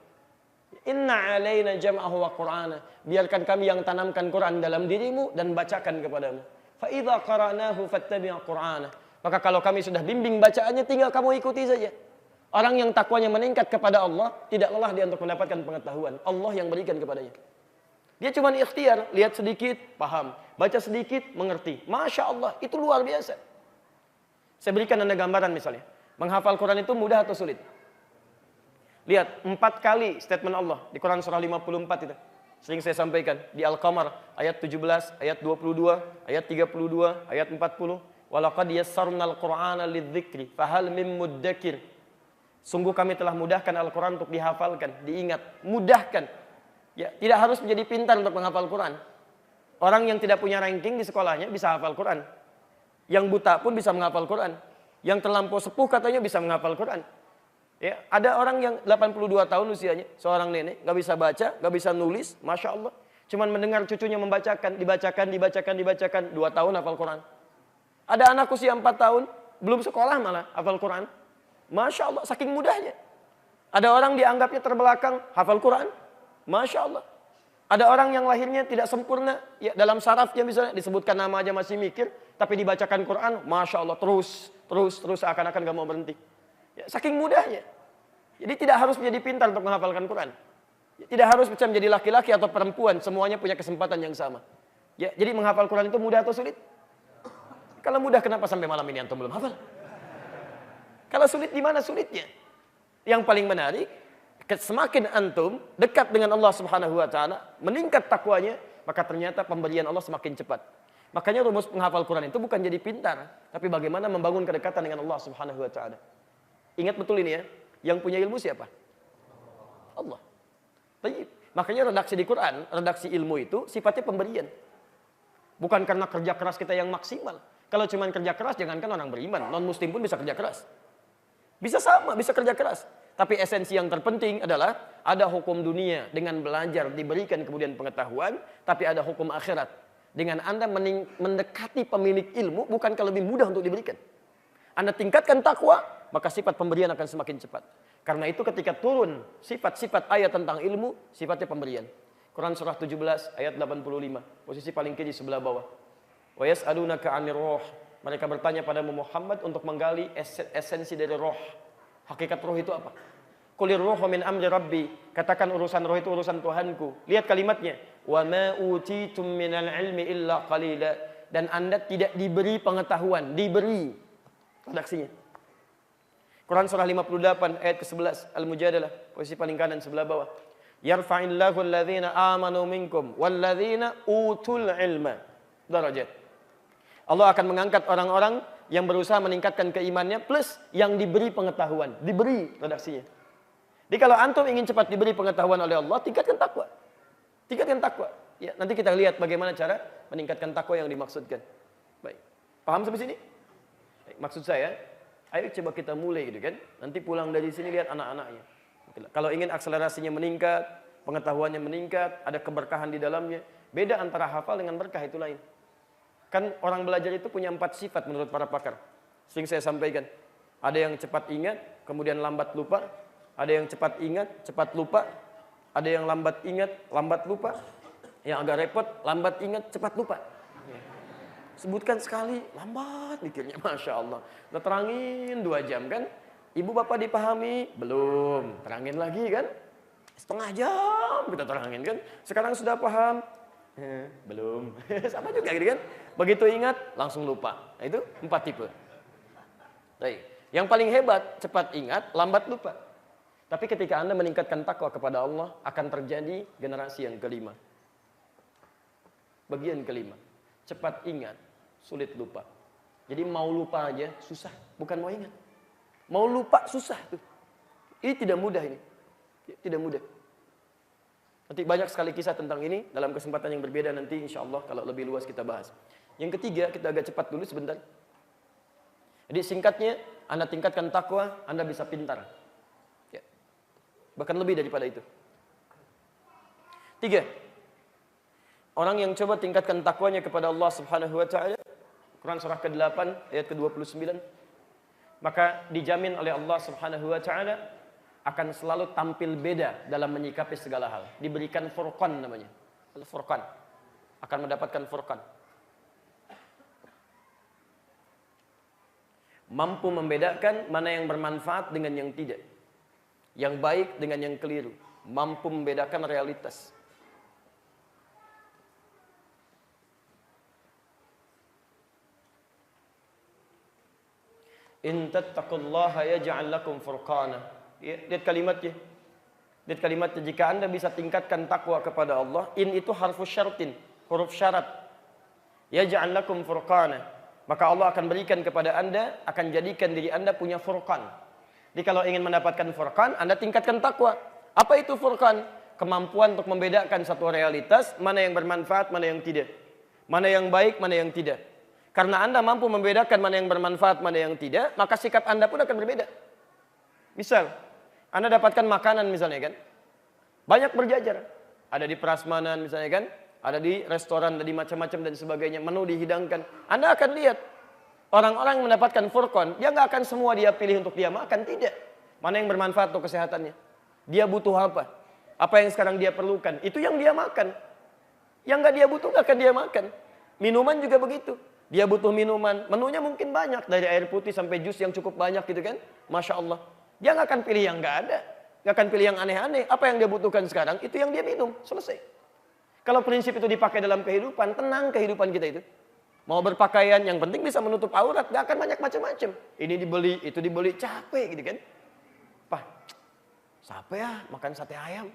Inna alaina jam'ahu wa Qur'ana. Biarkan kami yang tanamkan Quran dalam dirimu dan bacakan kepadamu. Fa idza qara'nahu fattabi' Qur'ana. Maka kalau kami sudah bimbing bacaannya, tinggal kamu ikuti saja. Orang yang takwanya meningkat kepada Allah, tidak lelah dia untuk mendapatkan pengetahuan. Allah yang berikan kepadanya. Dia cuma ikhtiar, lihat sedikit, paham. Baca sedikit, mengerti. Masya Allah, itu luar biasa. Saya berikan Anda gambaran misalnya. Menghafal Quran itu mudah atau sulit? Lihat, 4 kali statement Allah di Quran surah 54 itu. Sering saya sampaikan. Di Al-Qamar, ayat 17, ayat 22, ayat 32, ayat 40. Walaqad yassarnal Qur'ana lidzikri fahal mim muddakir. Sungguh kami telah mudahkan Al-Quran untuk dihafalkan, diingat, mudahkan. Ya, tidak harus menjadi pintar untuk menghafal Quran. Orang yang tidak punya ranking di sekolahnya bisa hafal Quran. Yang buta pun bisa menghafal Quran. Yang terlampau sepuh katanya bisa menghafal Quran. Ya, ada orang yang 82 tahun usianya, seorang nenek, nggak bisa baca, nggak bisa nulis, Masya Allah. Cuman mendengar cucunya membacakan, dibacakan, 2 tahun hafal Quran. Ada anak usia 4 tahun, belum sekolah malah hafal Quran. Masya Allah, saking mudahnya. Ada orang dianggapnya terbelakang, hafal Quran. Masya Allah. Ada orang yang lahirnya tidak sempurna, ya dalam sarafnya misalnya disebutkan nama aja masih mikir, tapi dibacakan Quran, Masya Allah terus seakan-akan gak mau berhenti. Ya, saking mudahnya. Jadi tidak harus menjadi pintar untuk menghafalkan Quran. Ya, tidak harus bisa menjadi laki-laki atau perempuan, semuanya punya kesempatan yang sama. Ya, jadi menghafal Quran itu mudah atau sulit? Kalau mudah kenapa sampai malam ini antum belum hafal? Kalau sulit di mana sulitnya? Yang paling menarik, semakin antum dekat dengan Allah Subhanahu wa taala, meningkat takwanya, maka ternyata pemberian Allah semakin cepat. Makanya rumus menghafal Quran itu bukan jadi pintar, tapi bagaimana membangun kedekatan dengan Allah Subhanahu wa taala. Ingat betul ini ya, yang punya ilmu siapa? Allah. Baik. Makanya redaksi di Quran, redaksi ilmu itu sifatnya pemberian. Bukan karena kerja keras kita yang maksimal. Kalau cuma kerja keras, jangankan orang beriman, non muslim pun bisa kerja keras. Bisa sama, bisa kerja keras. Tapi esensi yang terpenting adalah ada hukum dunia dengan belajar diberikan kemudian pengetahuan, tapi ada hukum akhirat. Dengan Anda mendekati pemilik ilmu, bukankah lebih mudah untuk diberikan? Anda tingkatkan takwa, maka sifat pemberian akan semakin cepat. Karena itu ketika turun sifat-sifat ayat tentang ilmu, sifatnya pemberian. Quran surah 17 ayat 85, posisi paling kiri sebelah bawah. Wa yas'alunaka 'anir ruh. Mereka bertanya pada Muhammad untuk menggali esensi dari roh. Hakikat roh itu apa? Qulir ruhu min amri rabbi. Katakan urusan roh itu urusan Tuhanku. Lihat kalimatnya. Wa ma utitum minal ilmi illa qalila. Dan Anda tidak diberi pengetahuan. Diberi. Redaksinya. Quran surah 58 ayat ke-11. Al-Mujadalah. Posisi paling kanan sebelah bawah. Yarfa'illahu alladhina amanu minkum. Walladhina utul ilma. Darajat. Allah akan mengangkat orang-orang yang berusaha meningkatkan keimannya plus yang diberi pengetahuan. Diberi redaksinya. Jadi kalau antum ingin cepat diberi pengetahuan oleh Allah, tingkatkan takwa. Tingkatkan takwa. Ya, nanti kita lihat bagaimana cara meningkatkan takwa yang dimaksudkan. Baik. Paham sampai sini? Baik, maksud saya, ayo coba kita mulai gitu kan. Nanti pulang dari sini lihat anak-anaknya. Kalau ingin akselerasinya meningkat, pengetahuannya meningkat, ada keberkahan di dalamnya. Beda antara hafal dengan berkah itu lain. Kan orang belajar itu punya 4 sifat menurut para pakar. Sering saya sampaikan. Ada yang cepat ingat, kemudian lambat lupa. Ada yang cepat ingat, cepat lupa. Ada yang lambat ingat, lambat lupa. Yang agak repot, lambat ingat, cepat lupa. Sebutkan sekali, lambat mikirnya. Masya Allah. Udah terangin 2 jam kan. Ibu bapak dipahami? Belum. Terangin lagi kan. Setengah jam kita terangin kan. Sekarang sudah paham? Belum. Sama juga gitu kan. Begitu ingat, langsung lupa. Nah, itu 4 tipe. Baik. Yang paling hebat, cepat ingat, lambat lupa. Tapi ketika Anda meningkatkan takwa kepada Allah, akan terjadi generasi yang kelima. Bagian kelima. Cepat ingat, sulit lupa. Jadi mau lupa aja susah, bukan mau ingat. Mau lupa susah tuh. Ini tidak mudah ini. Tidak mudah. Nanti banyak sekali kisah tentang ini dalam kesempatan yang berbeda nanti insya Allah kalau lebih luas kita bahas. Yang ketiga, kita agak cepat dulu sebentar. Jadi singkatnya, Anda tingkatkan takwa, Anda bisa pintar. Ya. Bahkan lebih daripada itu. 3. Orang yang coba tingkatkan takwanya kepada Allah Subhanahu wa taala, Quran surah ke-8 ayat ke-29, maka dijamin oleh Allah Subhanahu wa taala akan selalu tampil beda dalam menyikapi segala hal. Diberikan furqan namanya. Al-furqan. Akan mendapatkan furqan. Mampu membedakan mana yang bermanfaat dengan yang tidak. Yang baik dengan yang keliru. Mampu membedakan realitas. In tattaqullaha yaj'al lakum furqana. Ya, lihat kalimatnya. Lihat kalimatnya. Jika Anda bisa tingkatkan takwa kepada Allah, in itu harfu syaratin, huruf syarat. Yaj'al lakum furqana. Maka Allah akan berikan kepada Anda, akan jadikan diri Anda punya furqan. Jadi kalau ingin mendapatkan furqan, Anda tingkatkan takwa. Apa itu furqan? Kemampuan untuk membedakan satu realitas, mana yang bermanfaat, mana yang tidak. Mana yang baik, mana yang tidak. Karena Anda mampu membedakan mana yang bermanfaat, mana yang tidak, maka sikap Anda pun akan berbeda. Misal, Anda dapatkan makanan misalnya kan, banyak berjajar. Ada di prasmanan misalnya kan, ada di restoran, ada di macam-macam dan sebagainya, menu dihidangkan. Anda akan lihat, orang-orang yang mendapatkan furqan, dia nggak akan semua dia pilih untuk dia makan, tidak. Mana yang bermanfaat untuk kesehatannya. Dia butuh apa? Apa yang sekarang dia perlukan, itu yang dia makan. Yang nggak dia butuh nggak akan dia makan. Minuman juga begitu. Dia butuh minuman, menunya mungkin banyak. Dari air putih sampai jus yang cukup banyak gitu kan. Masya Allah. Dia nggak akan pilih yang nggak ada. Nggak akan pilih yang aneh-aneh. Apa yang dia butuhkan sekarang, itu yang dia minum. Selesai. Kalau prinsip itu dipakai dalam kehidupan, tenang kehidupan kita itu. Mau berpakaian, yang penting bisa menutup aurat. Nggak akan banyak macam-macam. Ini dibeli, itu dibeli. Capek gitu kan. Pak, capek ya makan sate ayam.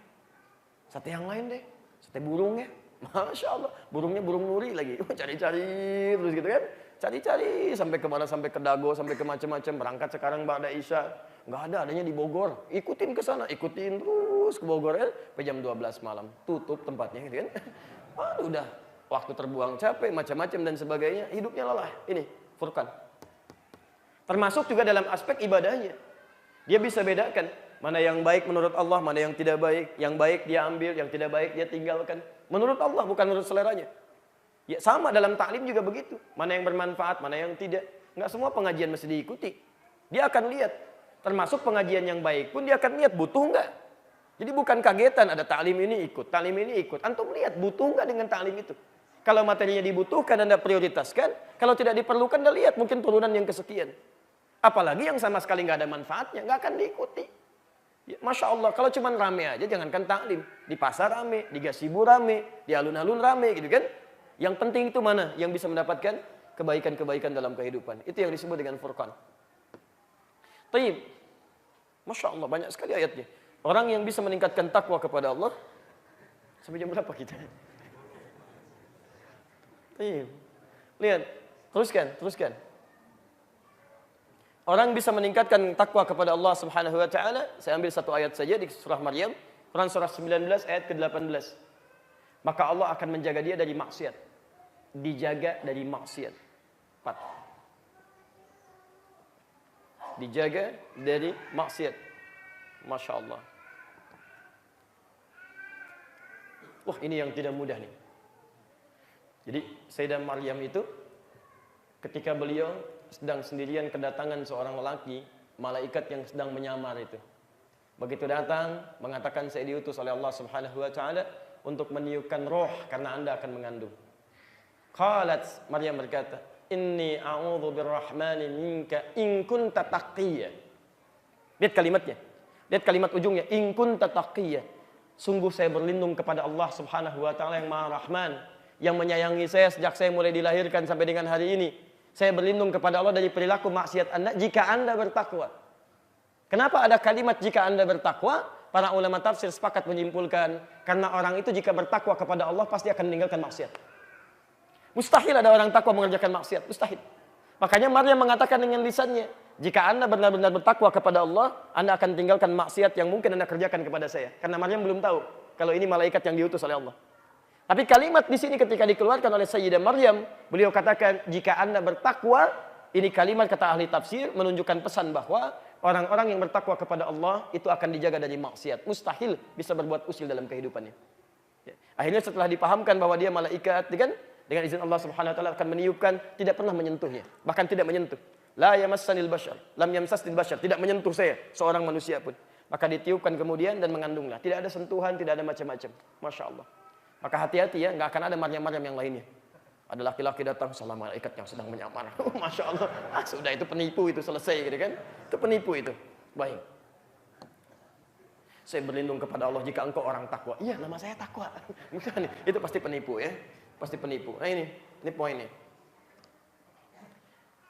Sate yang lain deh. Sate burung ya. Masya Allah. Burungnya burung nuri lagi. Cari-cari terus gitu kan. Cari-cari sampai kemana, sampai ke Dago, sampai ke macam-macam. Berangkat sekarang Ba'da Isya. Nggak ada, adanya di Bogor. Ikutin ke sana, ikutin terus ke Bogor ya. Sampai jam 12 malam. Tutup tempatnya gitu kan. Aduh udah. Waktu terbuang capek, macam-macam dan sebagainya. Hidupnya lelah. Ini, Furqan. Termasuk juga dalam aspek ibadahnya. Dia bisa bedakan. Mana yang baik menurut Allah, mana yang tidak baik. Yang baik dia ambil, yang tidak baik dia tinggalkan. Menurut Allah, bukan menurut seleranya. Ya sama dalam taklim juga begitu. Mana yang bermanfaat, mana yang tidak. Nggak semua pengajian mesti diikuti. Dia akan lihat. Termasuk pengajian yang baik pun dia akan lihat butuh nggak. Jadi bukan kagetan ada taklim ini ikut, taklim ini ikut. Antum lihat butuh nggak dengan taklim itu. Kalau materinya dibutuhkan Anda prioritaskan. Kalau tidak diperlukan Anda lihat mungkin turunan yang kesekian. Apalagi yang sama sekali nggak ada manfaatnya, nggak akan diikuti. Ya, Masya Allah, kalau cuma rame aja jangankan taklim. Di pasar rame, di gazebo rame, di alun-alun rame gitu kan. Yang penting itu mana? Yang bisa mendapatkan kebaikan-kebaikan dalam kehidupan. Itu yang disebut dengan Furqan. Taib. Masya Allah, banyak sekali ayatnya. Orang yang bisa meningkatkan takwa kepada Allah. Sampai jam berapa kita? Taib. Lihat, teruskan. Orang bisa meningkatkan takwa kepada Allah Subhanahu wa taala. Saya ambil satu ayat saja di surah Maryam, Quran surah 19 ayat ke-18. Maka Allah akan menjaga dia dari maksiat. Dijaga dari maksiat. 4. Dijaga dari maksiat. Masya Allah. Wah, ini yang tidak mudah nih. Jadi Sayyidah Maryam itu ketika beliau sedang sendirian kedatangan seorang lelaki, malaikat yang sedang menyamar itu. Begitu datang, mengatakan saya diutus oleh Allah Subhanahu wa taala untuk meniupkan roh karena Anda akan mengandung. Qalat, Maryam berkata, "Inni a'udzu birrahmani minka in kunta taqiyya." Lihat kalimatnya. Lihat kalimat ujungnya, in kunta taqiyya. Sungguh saya berlindung kepada Allah Subhanahu wa taala yang Maha Rahman, yang menyayangi saya sejak saya mulai dilahirkan sampai dengan hari ini. Saya berlindung kepada Allah dari perilaku maksiat Anda jika Anda bertakwa. Kenapa ada kalimat jika Anda bertakwa? Para ulama tafsir sepakat menyimpulkan karena orang itu jika bertakwa kepada Allah pasti akan meninggalkan maksiat. Mustahil ada orang takwa mengerjakan maksiat, mustahil. Makanya Maryam mengatakan dengan lisannya, jika Anda benar-benar bertakwa kepada Allah, Anda akan tinggalkan maksiat yang mungkin Anda kerjakan kepada saya. Karena Maryam belum tahu kalau ini malaikat yang diutus oleh Allah. Tapi kalimat di sini ketika dikeluarkan oleh Sayyidah Maryam, beliau katakan, jika Anda bertakwa, ini kalimat kata ahli tafsir menunjukkan pesan bahwa orang-orang yang bertakwa kepada Allah itu akan dijaga dari maksiat. Mustahil bisa berbuat usil dalam kehidupannya. Ya. Akhirnya setelah dipahamkan bahwa dia malaikat, kan? Dengan izin Allah Subhanahu wa taala akan meniupkan, tidak pernah menyentuhnya, bahkan tidak menyentuh. La yamassanil bashar, lam yamsasnil bashar, tidak menyentuh saya seorang manusia pun. Maka ditiupkan kemudian dan mengandunglah. Tidak ada sentuhan, tidak ada macam-macam. Masya Allah. Maka hati-hati ya, nggak akan ada Maryam-Maryam yang lainnya. Ada laki-laki datang, salah malaikat yang sedang menyamar. Masya Allah, sudah itu penipu itu selesai gitu kan? Itu penipu itu. Baik. Saya berlindung kepada Allah jika engkau orang takwa. Iya, nama saya takwa. Bukan, itu pasti penipu ya, pasti penipu. Nah ini poinnya.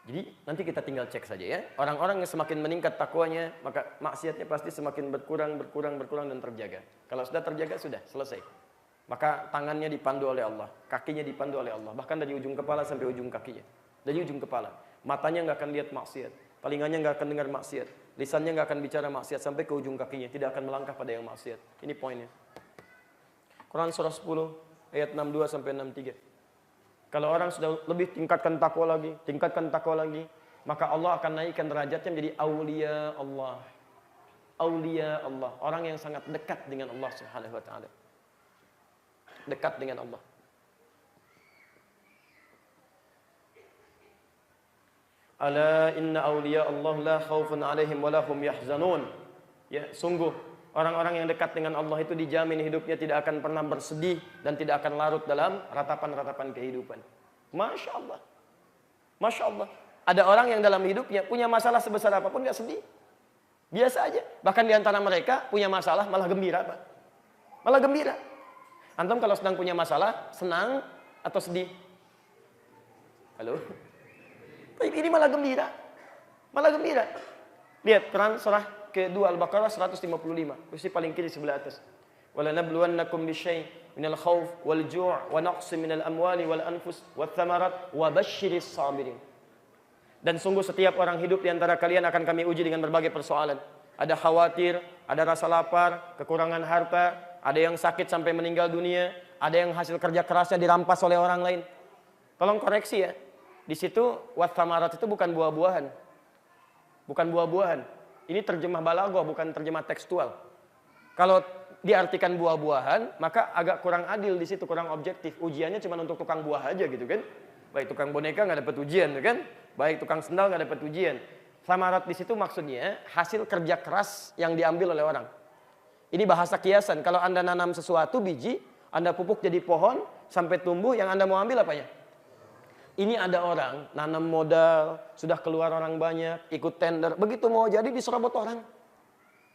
Jadi nanti kita tinggal cek saja ya. Orang-orang yang semakin meningkat takwanya, maka maksiatnya pasti semakin berkurang dan terjaga. Kalau sudah terjaga sudah selesai. Maka tangannya dipandu oleh Allah, kakinya dipandu oleh Allah, bahkan dari ujung kepala sampai ujung kakinya. Dari ujung kepala, matanya nggak akan lihat maksiat, telingannya nggak akan dengar maksiat, lisannya nggak akan bicara maksiat sampai ke ujung kakinya, tidak akan melangkah pada yang maksiat. Ini poinnya. Quran surah 10 ayat 62 sampai 63. Kalau orang sudah lebih tingkatkan takwa lagi, maka Allah akan naikkan derajatnya menjadi aulia Allah. Aulia Allah, orang yang sangat dekat dengan Allah Subhanahu wa taala. Dekat dengan Allah. Ala inna awliya Allah la khaufun alaihim wa lahum yahzanun. Ya, sungguh Orang-orang yang dekat dengan Allah itu dijamin hidupnya tidak akan pernah bersedih dan tidak akan larut dalam ratapan-ratapan kehidupan. Masya Allah. Masya Allah. Ada orang yang dalam hidupnya punya masalah sebesar apapun gak sedih. Biasa aja. Bahkan di antara mereka punya masalah malah gembira, Pak. Malah gembira. Antum kalau sedang punya masalah, senang atau sedih? Halo? Ini malah gembira. Malah gembira. Lihat Quran surah kedua Al-Baqarah 155. Kursi paling kiri sebelah atas. وَلَنَبْلُوَنَّكُمْ بِشَيْءٍ مِنَ الْخَوْفِ وَالْجُوعِ وَنَقْصٍ مِنَ الْأَمْوَالِ وَالْأَنْفُسِ وَالثَّمَرَاتِ وَبَشِّرِ الصَّابِرِينَ. Dan sungguh setiap orang hidup di antara kalian akan kami uji dengan berbagai persoalan. Ada khawatir, ada rasa lapar, kekurangan harta, ada yang sakit sampai meninggal dunia, ada yang hasil kerja kerasnya dirampas oleh orang lain. Tolong koreksi ya. Di situ wathamarat itu bukan buah-buahan. Bukan buah-buahan. Ini terjemah balaghah, bukan terjemah tekstual. Kalau diartikan buah-buahan, maka agak kurang adil di situ, kurang objektif. Ujiannya cuma untuk tukang buah aja gitu kan. Baik tukang boneka nggak dapat ujian kan. Baik tukang sendal nggak dapat ujian. Samarat di situ maksudnya hasil kerja keras yang diambil oleh orang. Ini bahasa kiasan. Kalau Anda nanam sesuatu biji, Anda pupuk jadi pohon sampai tumbuh, yang Anda mau ambil apanya? Ini ada orang nanam modal, sudah keluar orang banyak, ikut tender, begitu mau jadi diserobot orang.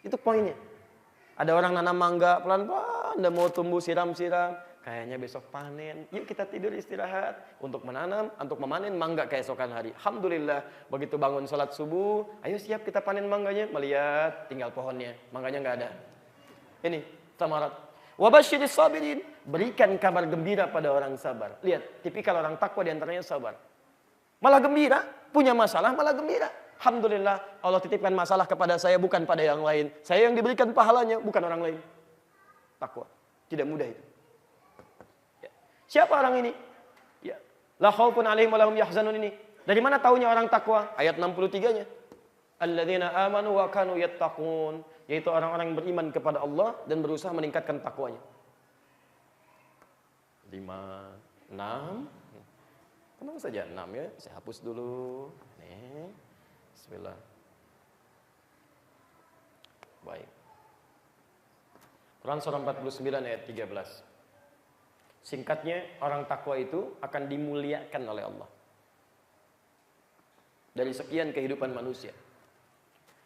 Itu poinnya. Ada orang nanam mangga pelan-pelan, Anda mau tumbuh siram-siram, kayaknya besok panen. Yuk kita tidur istirahat untuk menanam, untuk memanen mangga keesokan hari. Alhamdulillah, begitu bangun sholat subuh, ayo siap kita panen mangganya. Melihat tinggal pohonnya, mangganya nggak ada. Ini samarat. Wabasyiris sabirin, berikan kabar gembira pada orang sabar. Lihat, tipikal orang takwa diantaranya sabar. Malah gembira, punya masalah malah gembira. Alhamdulillah, Allah titipkan masalah kepada saya bukan pada yang lain. Saya yang diberikan pahalanya, bukan orang lain. Takwa, tidak mudah itu. Ya. Siapa orang ini? Ya. La khaufun alaihim wa lahum yahzanun ini. Dari mana taunya orang takwa? Ayat 63-nya. Alladzina amanu wa kanu yattaqun, yaitu orang-orang yang beriman kepada Allah dan berusaha meningkatkan takwanya. 5, 6. Tenang saja 6 ya. Saya hapus dulu. Nih. Bismillah. Baik. Quran surah 49 ayat 13. Singkatnya, orang takwa itu akan dimuliakan oleh Allah. Dari sekian kehidupan manusia.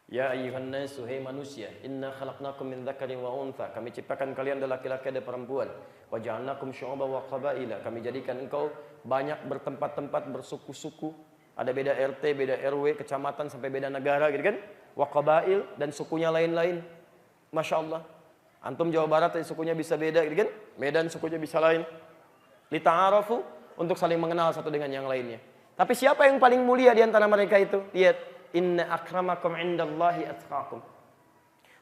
Ya ayyuhan nas, hai manusia, inna khalaqnakum min dzakarin wa untha. Kami ciptakan kalian dari laki-laki dan perempuan. Wa ja'alnakum syu'uban wa qabaila. Kami jadikan engkau banyak bertempat-tempat, bersuku-suku. Ada beda RT, beda RW, kecamatan sampai beda negara gitu kan? Wa qabail, dan sukunya lain-lain. Masya Allah. Antum Jawa Barat sukunya bisa beda gitu kan? Medan sukunya bisa lain. Lita'arafu, untuk saling mengenal satu dengan yang lainnya. Tapi siapa yang paling mulia di antara mereka itu? Lihat. Inna akramakum indallahi atqakum.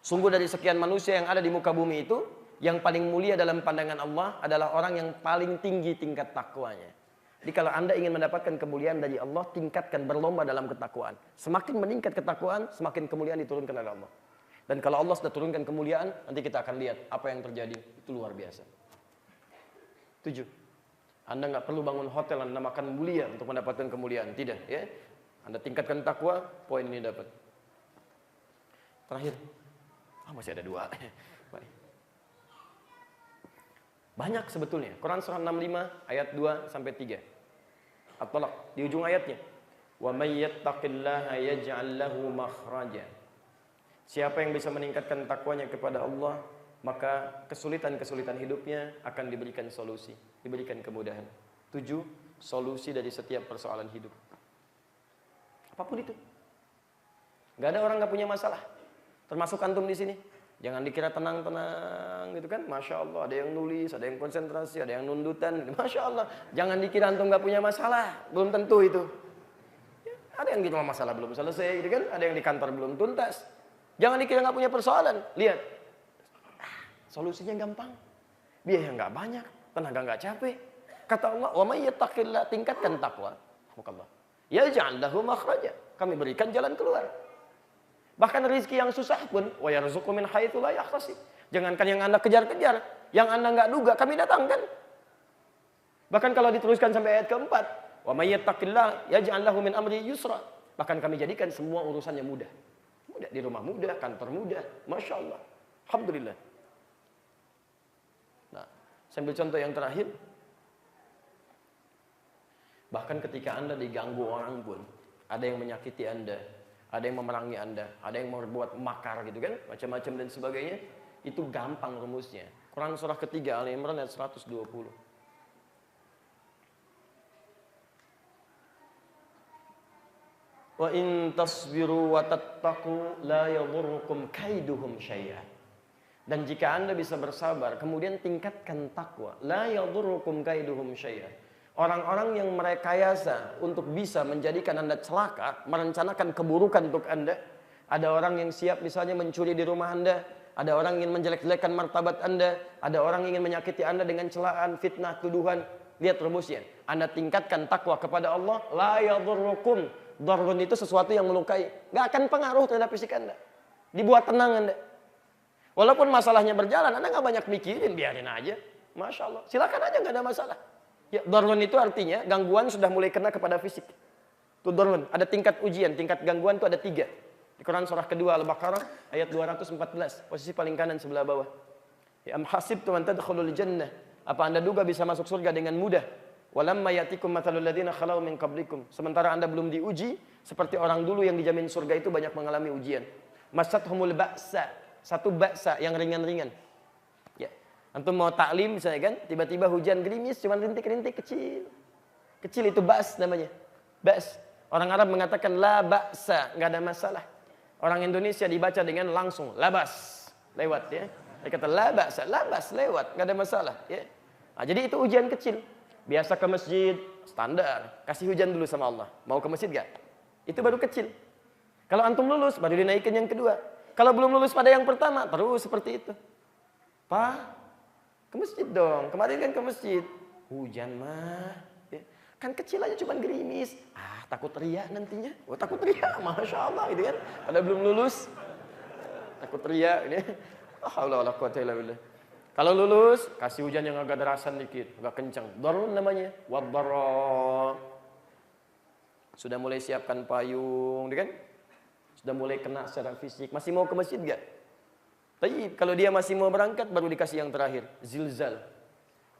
Sungguh dari sekian manusia yang ada di muka bumi itu, yang paling mulia dalam pandangan Allah adalah orang yang paling tinggi tingkat takwanya. Jadi kalau Anda ingin mendapatkan kemuliaan dari Allah, tingkatkan, berlomba dalam ketakwaan. Semakin meningkat ketakwaan, semakin kemuliaan diturunkan oleh Allah. Dan kalau Allah sudah turunkan kemuliaan, nanti kita akan lihat apa yang terjadi. Itu luar biasa. 7. Anda nggak perlu bangun hotel, Anda makan mulia untuk mendapatkan kemuliaan. Tidak, ya. Anda tingkatkan takwa, poin ini dapat. Terakhir. Masih ada 2. Banyak sebetulnya. Quran surah 65 ayat 2 sampai 3. At-Talaq di ujung ayatnya. Wa may yattaqillaha yaj'al lahu makhraja. Siapa yang bisa meningkatkan takwanya kepada Allah, maka kesulitan-kesulitan hidupnya akan diberikan solusi, diberikan kemudahan. 7. Solusi dari setiap persoalan hidup. Apapun itu. Gak ada orang gak punya masalah. Termasuk antum di sini. Jangan dikira tenang-tenang gitu kan. Masya Allah, ada yang nulis, ada yang konsentrasi, ada yang nundutan. Masya Allah. Jangan dikira antum gak punya masalah. Belum tentu itu. Ya, ada yang di rumah masalah belum selesai gitu kan. Ada yang di kantor belum tuntas. Jangan dikira gak punya persoalan. Lihat. Solusinya gampang. Biaya gak banyak. Tenaga gak capek. Kata Allah, wa may yattaqillah, tingkatkan takwa. Allah. Ya ja'allahu makhraja. Kami berikan jalan keluar. Bahkan rezeki yang susah pun, wa yarzuqu min haitsu la yahtasib. Jangankan yang Anda kejar-kejar, yang Anda enggak duga kami datangkan. Bahkan kalau diteruskan sampai ayat keempat, wa may yattaqillah yaj'al lahu min amri yusra. Bahkan kami jadikan semua urusannya mudah. Mudah di rumah mudah, kantor mudah. Masya Allah. Alhamdulillah. Nah, saya ambil contoh yang terakhir. Bahkan ketika Anda diganggu orang pun, ada yang menyakiti Anda, ada yang memerangi Anda, ada yang membuat makar gitu kan, macam-macam dan sebagainya, itu gampang rumusnya. Quran surah ketiga Ali Imran ayat 120. Wa in tasbiru wa tattaqu la yadhurrukum kaiduhum syai'a. Dan jika Anda bisa bersabar, kemudian tingkatkan takwa, la yadhurrukum kaiduhum syai'a. Orang-orang yang merekayasa untuk bisa menjadikan Anda celaka, merencanakan keburukan untuk Anda. Ada orang yang siap misalnya mencuri di rumah Anda, ada orang ingin menjelek-jelekan martabat Anda, ada orang ingin menyakiti Anda dengan celaan, fitnah, tuduhan. Lihat rumusnya. Anda tingkatkan takwa kepada Allah, la yadhurrukum. Darun itu sesuatu yang melukai, gak akan pengaruh terhadap fisik Anda. Dibuat tenang Anda. Walaupun masalahnya berjalan, Anda gak banyak mikirin, biarin aja. Masya Allah, silakan aja, gak ada masalah. Ya, darun itu artinya gangguan sudah mulai kena kepada fisik. Itu darun, ada tingkat ujian, tingkat gangguan itu ada 3. Di Quran surah kedua Al-Baqarah ayat 214, posisi paling kanan sebelah bawah. Ya am hasibtum an tadkhulul jannah. Apa Anda duga bisa masuk surga dengan mudah? Walamma yatikum mathalul ladzina khalau min qablikum. Sementara Anda belum diuji, seperti orang dulu yang dijamin surga itu banyak mengalami ujian. Masathumul ba'sa, satu ba'sa yang ringan-ringan. Ya. Antum mau taklim misalnya kan, tiba-tiba hujan gerimis cuma rintik-rintik kecil. Kecil itu ba's namanya. Ba's. Orang Arab mengatakan la ba'sa, enggak ada masalah. Orang Indonesia dibaca dengan langsung labas, lewat ya. Dia kata la ba'sa, labas lewat, enggak ada masalah ya. Nah, jadi itu ujian kecil. Biasa ke masjid, standar. Kasih hujan dulu sama Allah. Mau ke masjid gak? Itu baru kecil. Kalau antum lulus, baru dinaikin yang kedua. Kalau belum lulus pada yang pertama, terus seperti itu. Pak, ke masjid dong. Kemarin kan ke masjid. Hujan mah. Ya. Kan kecil aja cuman gerimis. Ah, takut riak nantinya. Oh, takut riak. Masya Allah gitu kan. Pada belum lulus. Takut riak. Alhamdulillah, quwwata illa billah. Kalau lulus, kasih hujan yang agak derasan dikit, agak kencang. Darun namanya, wadbarra. Sudah mulai siapkan payung, kan? Sudah mulai kena secara fisik. Masih mau ke masjid gak? Tapi kalau dia masih mau berangkat, baru dikasih yang terakhir, zilzal.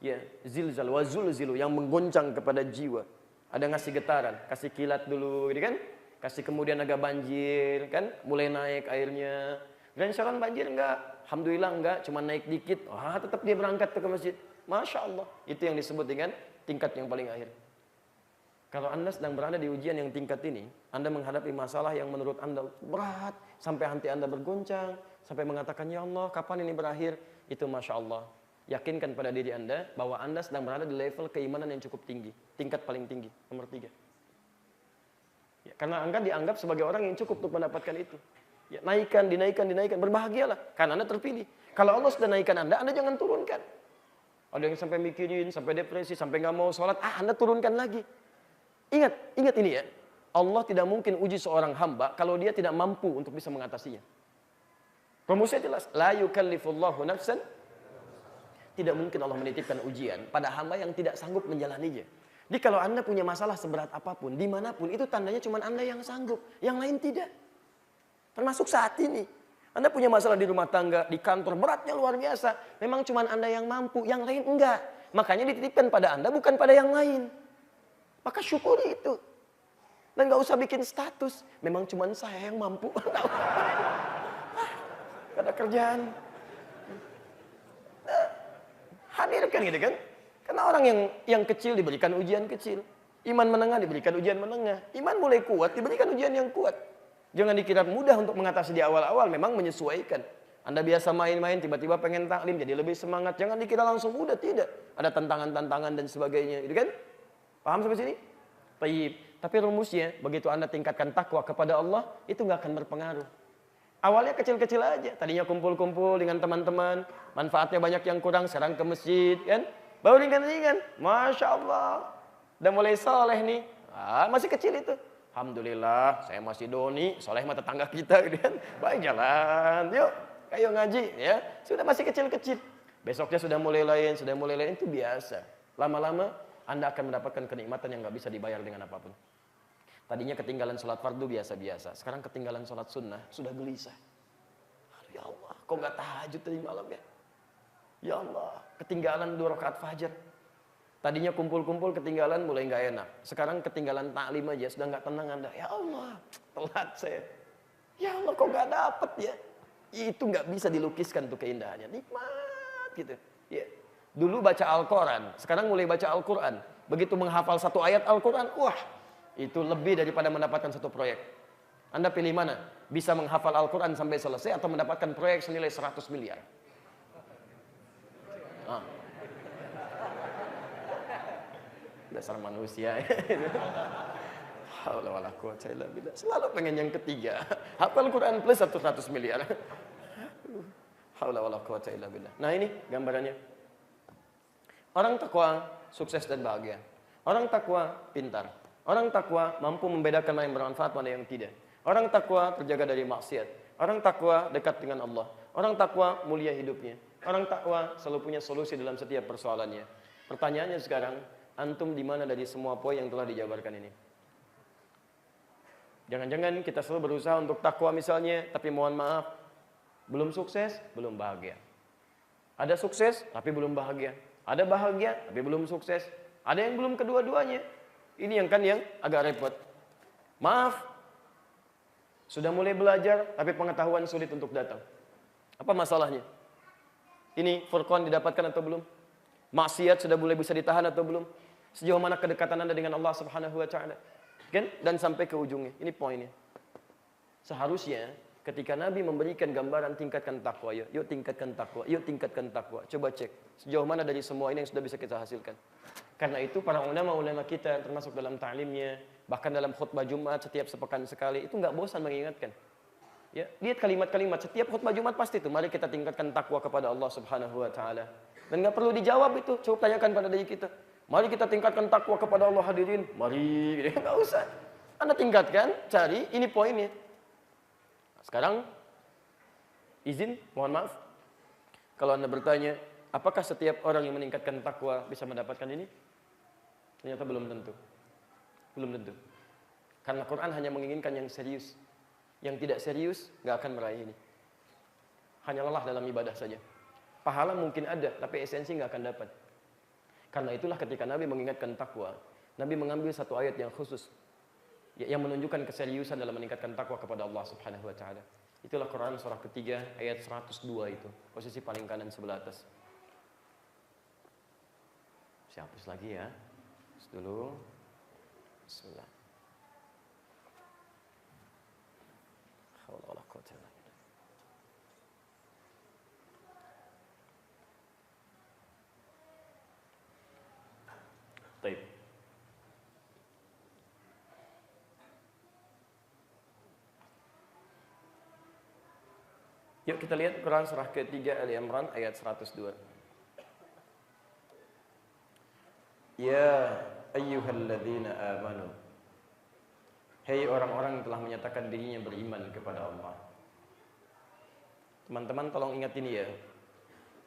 Ya, zilzal, wazulzilu, yang menggoncang kepada jiwa. Ada ngasih getaran, kasih kilat dulu, kan? Kasih kemudian agak banjir, kan? Mulai naik airnya. Gensaran banjir enggak? Alhamdulillah enggak, cuma naik dikit. Wah, tetap dia berangkat ke masjid. Masya Allah. Itu yang disebut dengan tingkat yang paling akhir. Kalau Anda sedang berada di ujian yang tingkat ini, Anda menghadapi masalah yang menurut Anda berat, sampai hati Anda bergoncang, sampai mengatakan, ya Allah, kapan ini berakhir? Itu Masya Allah. Yakinkan pada diri Anda bahwa Anda sedang berada di level keimanan yang cukup tinggi. Tingkat paling tinggi, nomor 3. Ya, karena Anda dianggap sebagai orang yang cukup untuk mendapatkan itu. Ya, naikkan, dinaikkan, berbahagialah karena Anda terpilih. Kalau Allah sudah naikkan Anda jangan turunkan. Ada yang sampai mikirin, sampai depresi, sampai nggak mau sholat, Anda turunkan lagi. Ingat ini ya. Allah tidak mungkin uji seorang hamba kalau dia tidak mampu untuk bisa mengatasinya. Rumusnya jelas, la yukallifullahu nafsan. Tidak mungkin Allah menitipkan ujian pada hamba yang tidak sanggup menjalaninya. Jadi kalau Anda punya masalah seberat apapun, dimanapun, itu tandanya cuma Anda yang sanggup, yang lain tidak. Termasuk saat ini. Anda punya masalah di rumah tangga, di kantor, beratnya luar biasa. Memang cuma Anda yang mampu, yang lain enggak. Makanya dititipkan pada Anda, bukan pada yang lain. Maka syukuri itu. Dan gak usah bikin status. Memang cuma saya yang mampu. Gak ada kerjaan. Hadirkan gitu kan. Karena orang yang kecil diberikan ujian kecil. Iman menengah diberikan ujian menengah. Iman mulai kuat diberikan ujian yang kuat. Jangan dikira mudah untuk mengatasi di awal-awal, memang menyesuaikan. Anda biasa main-main, tiba-tiba pengen taklim, jadi lebih semangat. Jangan dikira langsung mudah, tidak. Ada tantangan-tantangan dan sebagainya, gitu kan? Paham sampai sini? Baik. Tapi rumusnya, begitu Anda tingkatkan takwa kepada Allah, itu nggak akan berpengaruh. Awalnya kecil-kecil aja, tadinya kumpul-kumpul dengan teman-teman, manfaatnya banyak yang kurang, sekarang ke masjid, kan? Baru ringan-ringan, Masya Allah. Udah mulai soleh nih, masih kecil itu. Alhamdulillah, saya masih doni, soleh mah tetangga kita, gitu kan. Baik, jalan, yuk, ayo ngaji, ya. Sudah masih kecil-kecil. Besoknya sudah mulai lain, itu biasa. Lama-lama, Anda akan mendapatkan kenikmatan yang nggak bisa dibayar dengan apapun. Tadinya ketinggalan sholat fardu biasa-biasa, sekarang ketinggalan sholat sunnah, sudah gelisah. Aduh ya Allah, kok nggak tahajud tadi malam ya? Ya Allah, ketinggalan 2 rakaat fajar. Tadinya kumpul-kumpul ketinggalan mulai nggak enak. Sekarang ketinggalan taklim aja sudah nggak tenang Anda. Ya Allah, telat saya. Ya Allah, kok nggak dapet ya? Itu nggak bisa dilukiskan tuh keindahannya. Nikmat gitu. Ya. Dulu baca Al-Quran, sekarang mulai baca Al-Quran. Begitu menghafal 1 ayat Al-Quran, wah, itu lebih daripada mendapatkan 1 proyek. Anda pilih mana? Bisa menghafal Al-Quran sampai selesai atau mendapatkan proyek senilai 100 miliar? Dasar manusia. Haula wala quwwata illa billah. Selalu pengen yang ketiga. Hafal Quran plus 100 miliar. Haula wala quwwata illa billah. Nah ini gambarannya. Orang takwa sukses dan bahagia. Orang takwa pintar. Orang takwa mampu membedakan mana yang bermanfaat, mana yang tidak. Orang takwa terjaga dari maksiat. Orang takwa dekat dengan Allah. Orang takwa mulia hidupnya. Orang takwa selalu punya solusi dalam setiap persoalannya. Pertanyaannya sekarang, antum di mana dari semua poin yang telah dijabarkan ini? Jangan-jangan kita selalu berusaha untuk takwa misalnya, tapi mohon maaf, belum sukses, belum bahagia. Ada sukses, tapi belum bahagia. Ada bahagia, tapi belum sukses. Ada yang belum kedua-duanya. Ini yang agak repot. Maaf, sudah mulai belajar, tapi pengetahuan sulit untuk datang. Apa masalahnya? Ini Furqan didapatkan atau belum? Maksiat sudah mulai bisa ditahan atau belum? Sejauh mana kedekatan Anda dengan Allah Subhanahu wa taala? Kan? Dan sampai ke ujungnya. Ini poinnya. Seharusnya ketika Nabi memberikan gambaran tingkatkan takwa, yuk tingkatkan takwa, yuk tingkatkan takwa. Coba cek sejauh mana dari semua ini yang sudah bisa kita hasilkan. Karena itu para ulama-ulama kita termasuk dalam ta'limnya, bahkan dalam khutbah Jumat setiap sepekan sekali itu nggak bosan mengingatkan. Ya, lihat kalimat-kalimat setiap khutbah Jumat pasti itu, mari kita tingkatkan takwa kepada Allah Subhanahu wa taala. Dan nggak perlu dijawab itu, coba tanyakan pada diri kita. Mari kita tingkatkan takwa kepada Allah, hadirin. Mari, nggak usah. Anda tingkatkan, cari, ini poinnya. Sekarang, izin, mohon maaf. Kalau Anda bertanya, apakah setiap orang yang meningkatkan takwa bisa mendapatkan ini? Ternyata belum tentu. Belum tentu. Karena Quran hanya menginginkan yang serius. Yang tidak serius, nggak akan meraih ini. Hanya lelah dalam ibadah saja. Pahala mungkin ada, tapi esensi nggak akan dapat. Karena itulah ketika Nabi mengingatkan takwa, Nabi mengambil 1 ayat yang khusus yang menunjukkan keseriusan dalam meningkatkan takwa kepada Allah Subhanahu wa taala. Itulah Quran surah ketiga ayat 102 itu, posisi paling kanan sebelah atas. Saya hapus lagi ya. Hapus dulu. Bismillah. Haula wala quwwata illa billah. Baik. Yuk kita lihat Quran surah ketiga Ali Imran ayat 102. Ya ayyuhalladzina amanu. Hei orang-orang yang telah menyatakan dirinya beriman kepada Allah. Teman-teman tolong ingat ini ya.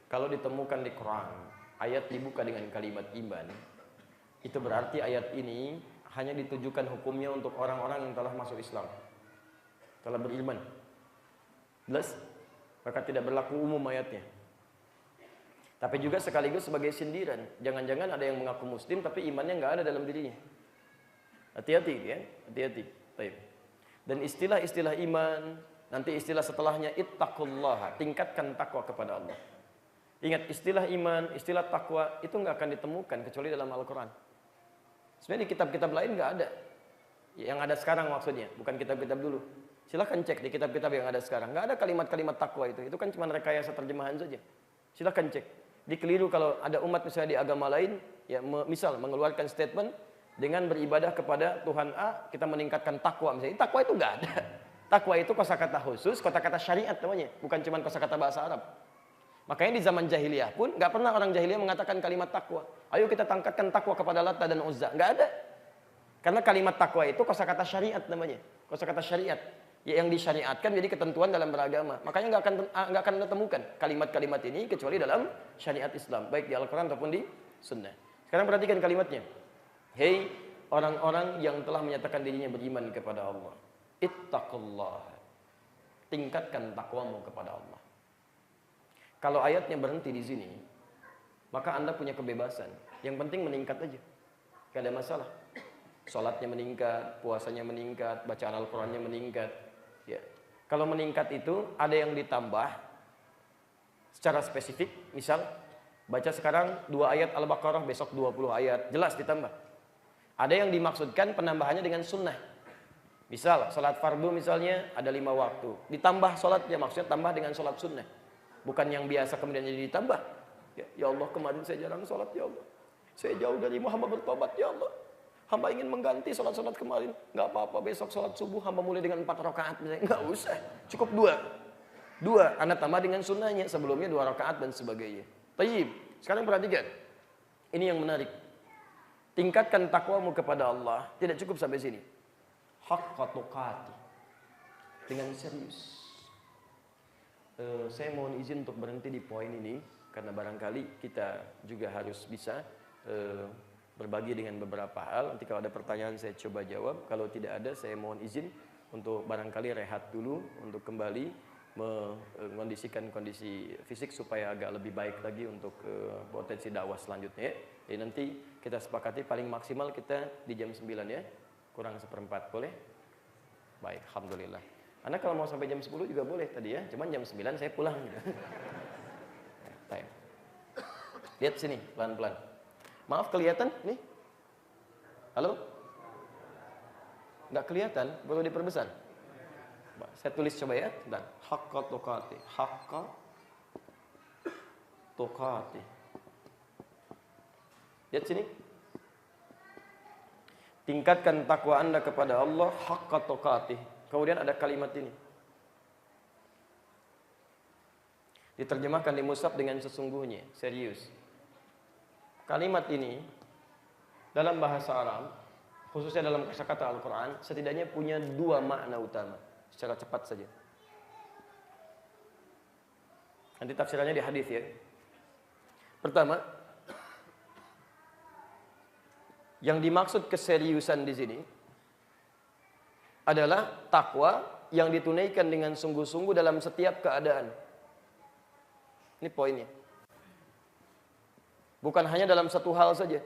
Kalau ditemukan di Quran ayat dibuka dengan kalimat iman, itu berarti ayat ini hanya ditujukan hukumnya untuk orang-orang yang telah masuk Islam, telah beriman. Jelas? Maka tidak berlaku umum ayatnya. Tapi juga sekaligus sebagai sindiran. Jangan-jangan ada yang mengaku muslim tapi imannya nggak ada dalam dirinya. Hati-hati ya, hati-hati. Baik. Dan istilah-istilah iman, nanti istilah setelahnya ittaqullah, tingkatkan takwa kepada Allah. Ingat istilah iman, istilah takwa itu nggak akan ditemukan kecuali dalam Al-Quran. Sebenarnya di kitab-kitab lain nggak ada. Yang ada sekarang maksudnya, bukan kitab-kitab dulu. Silahkan cek di kitab-kitab yang ada sekarang. Nggak ada kalimat-kalimat takwa itu. Itu kan cuma rekayasa terjemahan saja. Silahkan cek. Dikeliru kalau ada umat misalnya di agama lain, ya misal mengeluarkan statement dengan beribadah kepada Tuhan A, kita meningkatkan takwa misalnya. Takwa itu nggak ada. Takwa itu kosakata khusus, kosakata syariat namanya, bukan cuma kosakata bahasa Arab. Makanya di zaman jahiliyah pun nggak pernah orang jahiliyah mengatakan kalimat takwa. Ayo kita tingkatkan takwa kepada Lata dan Uzza. Nggak ada. Karena kalimat takwa itu kosakata syariat namanya, kosakata syariat. Yang disyariatkan jadi ketentuan dalam beragama. Makanya nggak akan Anda temukan kalimat-kalimat ini kecuali dalam syariat Islam, baik di Al-Quran ataupun di Sunnah. Sekarang perhatikan kalimatnya. Hei orang-orang yang telah menyatakan dirinya beriman kepada Allah, ittaqullah, tingkatkan takwamu kepada Allah. Kalau ayatnya berhenti di sini, maka Anda punya kebebasan. Yang penting meningkat aja. Gak ada masalah. Sholatnya meningkat, puasanya meningkat, bacaan Al-Qurannya meningkat. Ya. Kalau meningkat itu ada yang ditambah secara spesifik. Misal, baca sekarang 2 ayat Al-Baqarah, besok 20 ayat. Jelas ditambah. Ada yang dimaksudkan penambahannya dengan sunnah. Misal, sholat fardu misalnya ada 5 waktu. Ditambah sholatnya, maksudnya tambah dengan sholat sunnah. Bukan yang biasa kemudian jadi ditambah. Ya Allah, kemarin saya jarang sholat, ya Allah. Saya jauh dari hamba bertobat, ya Allah. Hamba ingin mengganti sholat-sholat kemarin. Nggak apa-apa, besok sholat subuh hamba mulai dengan 4 rakaat. Nggak usah, cukup 2. Anda tambah dengan sunnahnya. Sebelumnya 2 rakaat dan sebagainya. Tayyib, sekarang perhatikan. Ini yang menarik. Tingkatkan takwamu kepada Allah. Tidak cukup sampai sini. Haqqa tuqati, dengan serius. Saya mohon izin untuk berhenti di poin ini karena barangkali kita juga harus bisa berbagi dengan beberapa hal. Nanti kalau ada pertanyaan saya coba jawab. Kalau tidak ada, saya mohon izin untuk barangkali rehat dulu untuk kembali mengondisikan kondisi fisik supaya agak lebih baik lagi untuk potensi dakwah selanjutnya. Jadi nanti kita sepakati paling maksimal kita di jam 9 ya. Kurang 1/4 boleh? Baik, alhamdulillah. Anda kalau mau sampai jam 10 juga boleh tadi ya. Cuman jam 9 saya pulang gitu. Baik. Lihat sini pelan-pelan. Maaf, kelihatan nih? Halo? Nggak kelihatan, perlu diperbesar. Saya tulis coba ya. Bentar. Haqqa tuqati. Haqqa tuqati. Lihat sini. Tingkatkan takwa Anda kepada Allah haqqa tuqatih. Kemudian ada kalimat ini. Diterjemahkan di mushaf dengan sesungguhnya, serius. Kalimat ini dalam bahasa Arab, khususnya dalam kosakata Al-Qur'an, setidaknya punya 2 makna utama. Secara cepat saja. Nanti tafsirannya di hadis ya. Pertama, yang dimaksud keseriusan di sini adalah takwa yang ditunaikan dengan sungguh-sungguh dalam setiap keadaan. Ini poinnya. Bukan hanya dalam satu hal saja.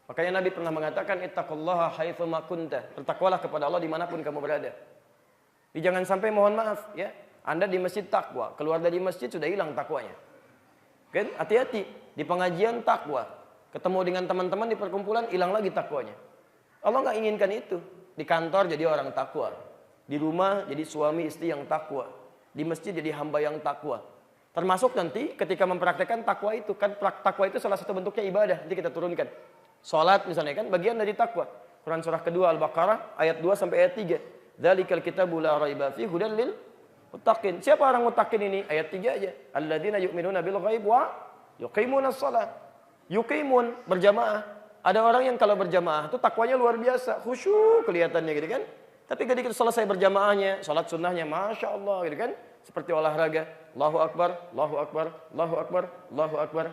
Makanya Nabi pernah mengatakan ittaqullaha haitsu ma kunta. Bertakwalah kepada Allah dimanapun kamu berada. Jangan sampai mohon maaf ya, Anda di masjid takwa, keluar dari masjid sudah hilang takwanya. Kan? Hati-hati di pengajian takwa. Ketemu dengan teman-teman di perkumpulan, hilang lagi takwanya. Allah nggak inginkan itu. Di kantor jadi orang takwa. Di rumah jadi suami istri yang takwa. Di masjid jadi hamba yang takwa. Termasuk nanti ketika mempraktekkan takwa itu. Kan takwa itu salah satu bentuknya ibadah. Nanti kita turunkan. Salat misalnya kan bagian dari takwa. Quran surah kedua Al-Baqarah ayat 2 sampai ayat 3. Dzalikal kitabu la raiba fihi hudan lil muttaqin. Siapa orang muttaqin ini? Ayat 3 aja. Alladzina yu'minuna bil ghaib wa yuqimunas shalah. Yuqimun, berjamaah. Ada orang yang kalau berjamaah itu takwanya luar biasa, khusyuk kelihatannya gitu kan. Tapi ketika selesai berjamaahnya, salat sunnahnya, masya Allah gitu kan. Seperti olahraga, Allahu Akbar, Allahu Akbar, Allahu Akbar, Allahu Akbar.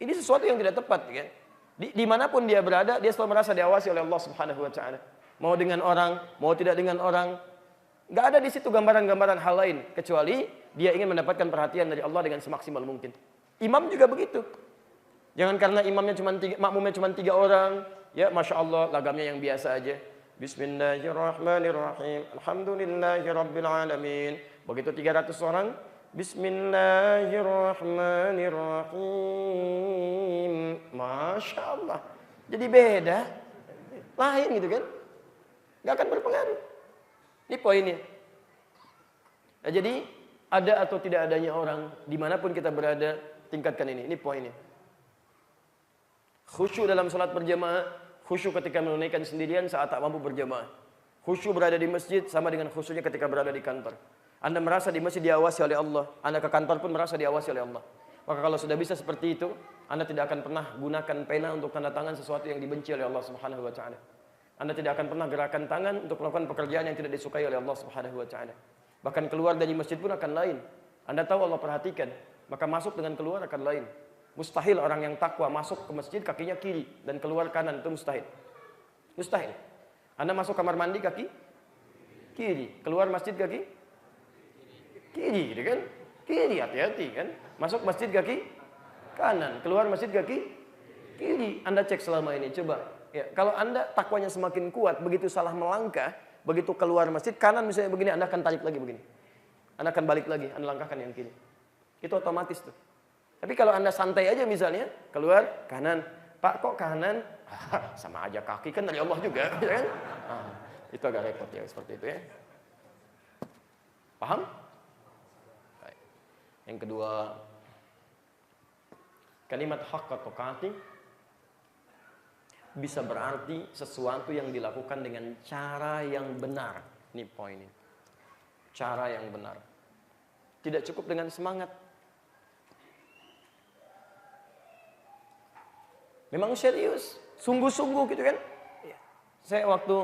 Ini sesuatu yang tidak tepat kan. Dimanapun dia berada, dia selalu merasa diawasi oleh Allah Subhanahu Wa Taala. Mau dengan orang, mau tidak dengan orang, nggak ada di situ gambaran-gambaran hal lain kecuali dia ingin mendapatkan perhatian dari Allah dengan semaksimal mungkin. Imam juga begitu. Jangan karena imamnya makmumnya cuma 3 orang, ya masya Allah lagamnya yang biasa aja. Bismillahirrahmanirrahim. Alhamdulillahirabbil alamin. Begitu 300 orang, Bismillahirrahmanirrahim. Masya Allah. Jadi beda, lain gitu kan? Gak akan berpengaruh. Ini poinnya. Nah, jadi ada atau tidak adanya orang dimanapun kita berada, tingkatkan ini. Ini poinnya. Khusyuk dalam salat berjamaah, khusyuk ketika menunaikan sendirian saat tak mampu berjamaah. Khusyuk berada di masjid sama dengan khusyuknya ketika berada di kantor. Anda merasa di masjid diawasi oleh Allah, Anda ke kantor pun merasa diawasi oleh Allah. Maka kalau sudah bisa seperti itu, Anda tidak akan pernah gunakan pena untuk tanda tangan sesuatu yang dibenci oleh Allah Subhanahu wa taala. Anda tidak akan pernah gerakan tangan untuk melakukan pekerjaan yang tidak disukai oleh Allah Subhanahu wa taala. Bahkan keluar dari masjid pun akan lain. Anda tahu Allah perhatikan, maka masuk dengan keluar akan lain. Mustahil orang yang takwa masuk ke masjid kakinya kiri dan keluar kanan, itu mustahil. Mustahil. Anda masuk kamar mandi kaki kiri, keluar masjid kaki kiri, gitu kan? Kiri, hati-hati kan? Masuk masjid kaki kanan, keluar masjid kaki kiri. Anda cek selama ini, coba. Ya, kalau Anda takwanya semakin kuat, begitu salah melangkah, begitu keluar masjid kanan misalnya begini, Anda akan tarik lagi begini. Anda akan balik lagi, Anda langkahkan yang kiri. Itu otomatis tuh. Tapi kalau Anda santai aja misalnya, keluar kanan, Pak kok kanan? Sama aja kaki kan dari Allah juga, ya kan? Itu agak repot ya seperti itu ya. Paham? Baik. Yang kedua, kalimat haqqa tuqati bisa berarti sesuatu yang dilakukan dengan cara yang benar. Ini poin ini. Cara yang benar. Tidak cukup dengan semangat. Memang serius, sungguh-sungguh gitu kan. Saya waktu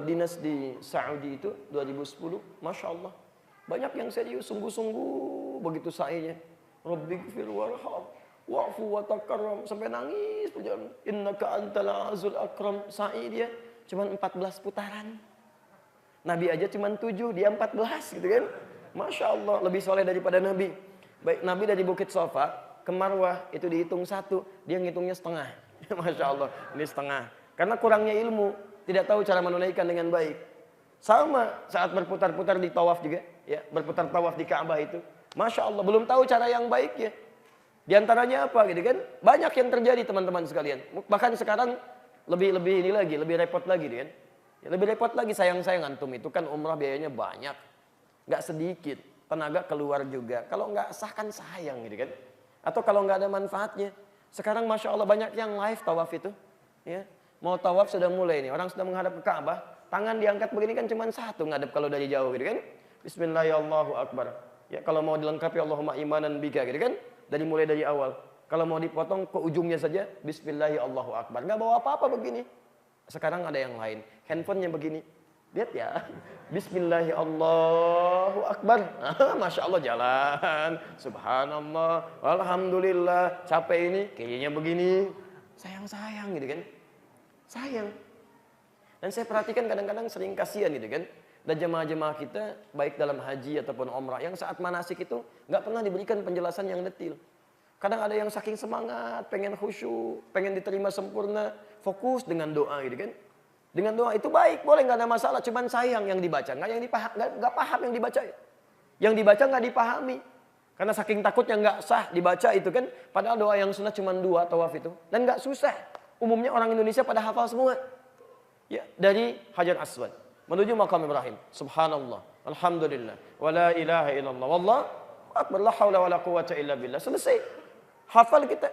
dinas di Saudi itu 2010, Masya Allah. Banyak yang serius, sungguh-sungguh begitu sainya. Rabbighfir warham wa'fu wa takarram, sampai nangis perjalanan. Innaka antal azul akram. Sa'i dia cuma 14 putaran. Nabi aja cuma 7, dia 14 gitu kan. Masya Allah, lebih soleh daripada Nabi. Baik, Nabi dari Bukit Sofa ke Marwah itu dihitung 1, dia ngitungnya setengah. Masya Allah, ini setengah. Karena kurangnya ilmu, tidak tahu cara menunaikan dengan baik. Sama saat berputar-putar di tawaf juga, ya, berputar tawaf di Ka'bah itu. Masya Allah, belum tahu cara yang baik ya. Di antaranya apa gitu kan? Banyak yang terjadi teman-teman sekalian. Bahkan sekarang lebih ini lagi, lebih repot lagi kan? Ya, lebih repot lagi, sayang antum itu kan umrah biayanya banyak. Nggak sedikit, tenaga keluar juga. Kalau nggak sah kan sayang gitu kan? Atau kalau nggak ada manfaatnya. Sekarang Masya Allah banyak yang live tawaf itu. Ya. Mau tawaf sudah mulai nih. Orang sudah menghadap ke Ka'bah. Tangan diangkat begini kan cuma 1 ngadep kalau dari jauh gitu kan. Bismillahirrahmanirrahim. Ya, kalau mau dilengkapi Allahumma imanan bika gitu kan. Mulai dari awal. Kalau mau dipotong ke ujungnya saja. Bismillahirrahmanirrahim. Nggak bawa apa-apa begini. Sekarang ada yang lain. Handphonenya begini. Lihat ya. Bismillahirrahmanirrahim. Masya Allah jalan. Subhanallah. Alhamdulillah. Capek ini. Kayaknya begini. Sayang gitu kan. Sayang. Dan saya perhatikan kadang-kadang sering kasihan gitu kan. Dan jemaah-jemaah kita baik dalam haji ataupun umrah yang saat manasik itu nggak pernah diberikan penjelasan yang detail. Kadang ada yang saking semangat, pengen khusyuk, pengen diterima sempurna, fokus dengan doa gitu kan. Dengan doa itu baik, boleh nggak ada masalah. Cuman sayang yang dibaca, nggak paham yang dibaca. Yang dibaca nggak dipahami. Karena saking takutnya nggak sah dibaca itu kan. Padahal doa yang sunnah cuma 2 tawaf itu. Dan nggak susah. Umumnya orang Indonesia pada hafal semua. Ya, dari Hajar Aswad menuju Maqam Ibrahim. Subhanallah, alhamdulillah, wala ilaha illallah, wallahu akbar, la haula wala quwwata illa billah. Selesai. Hafal kita.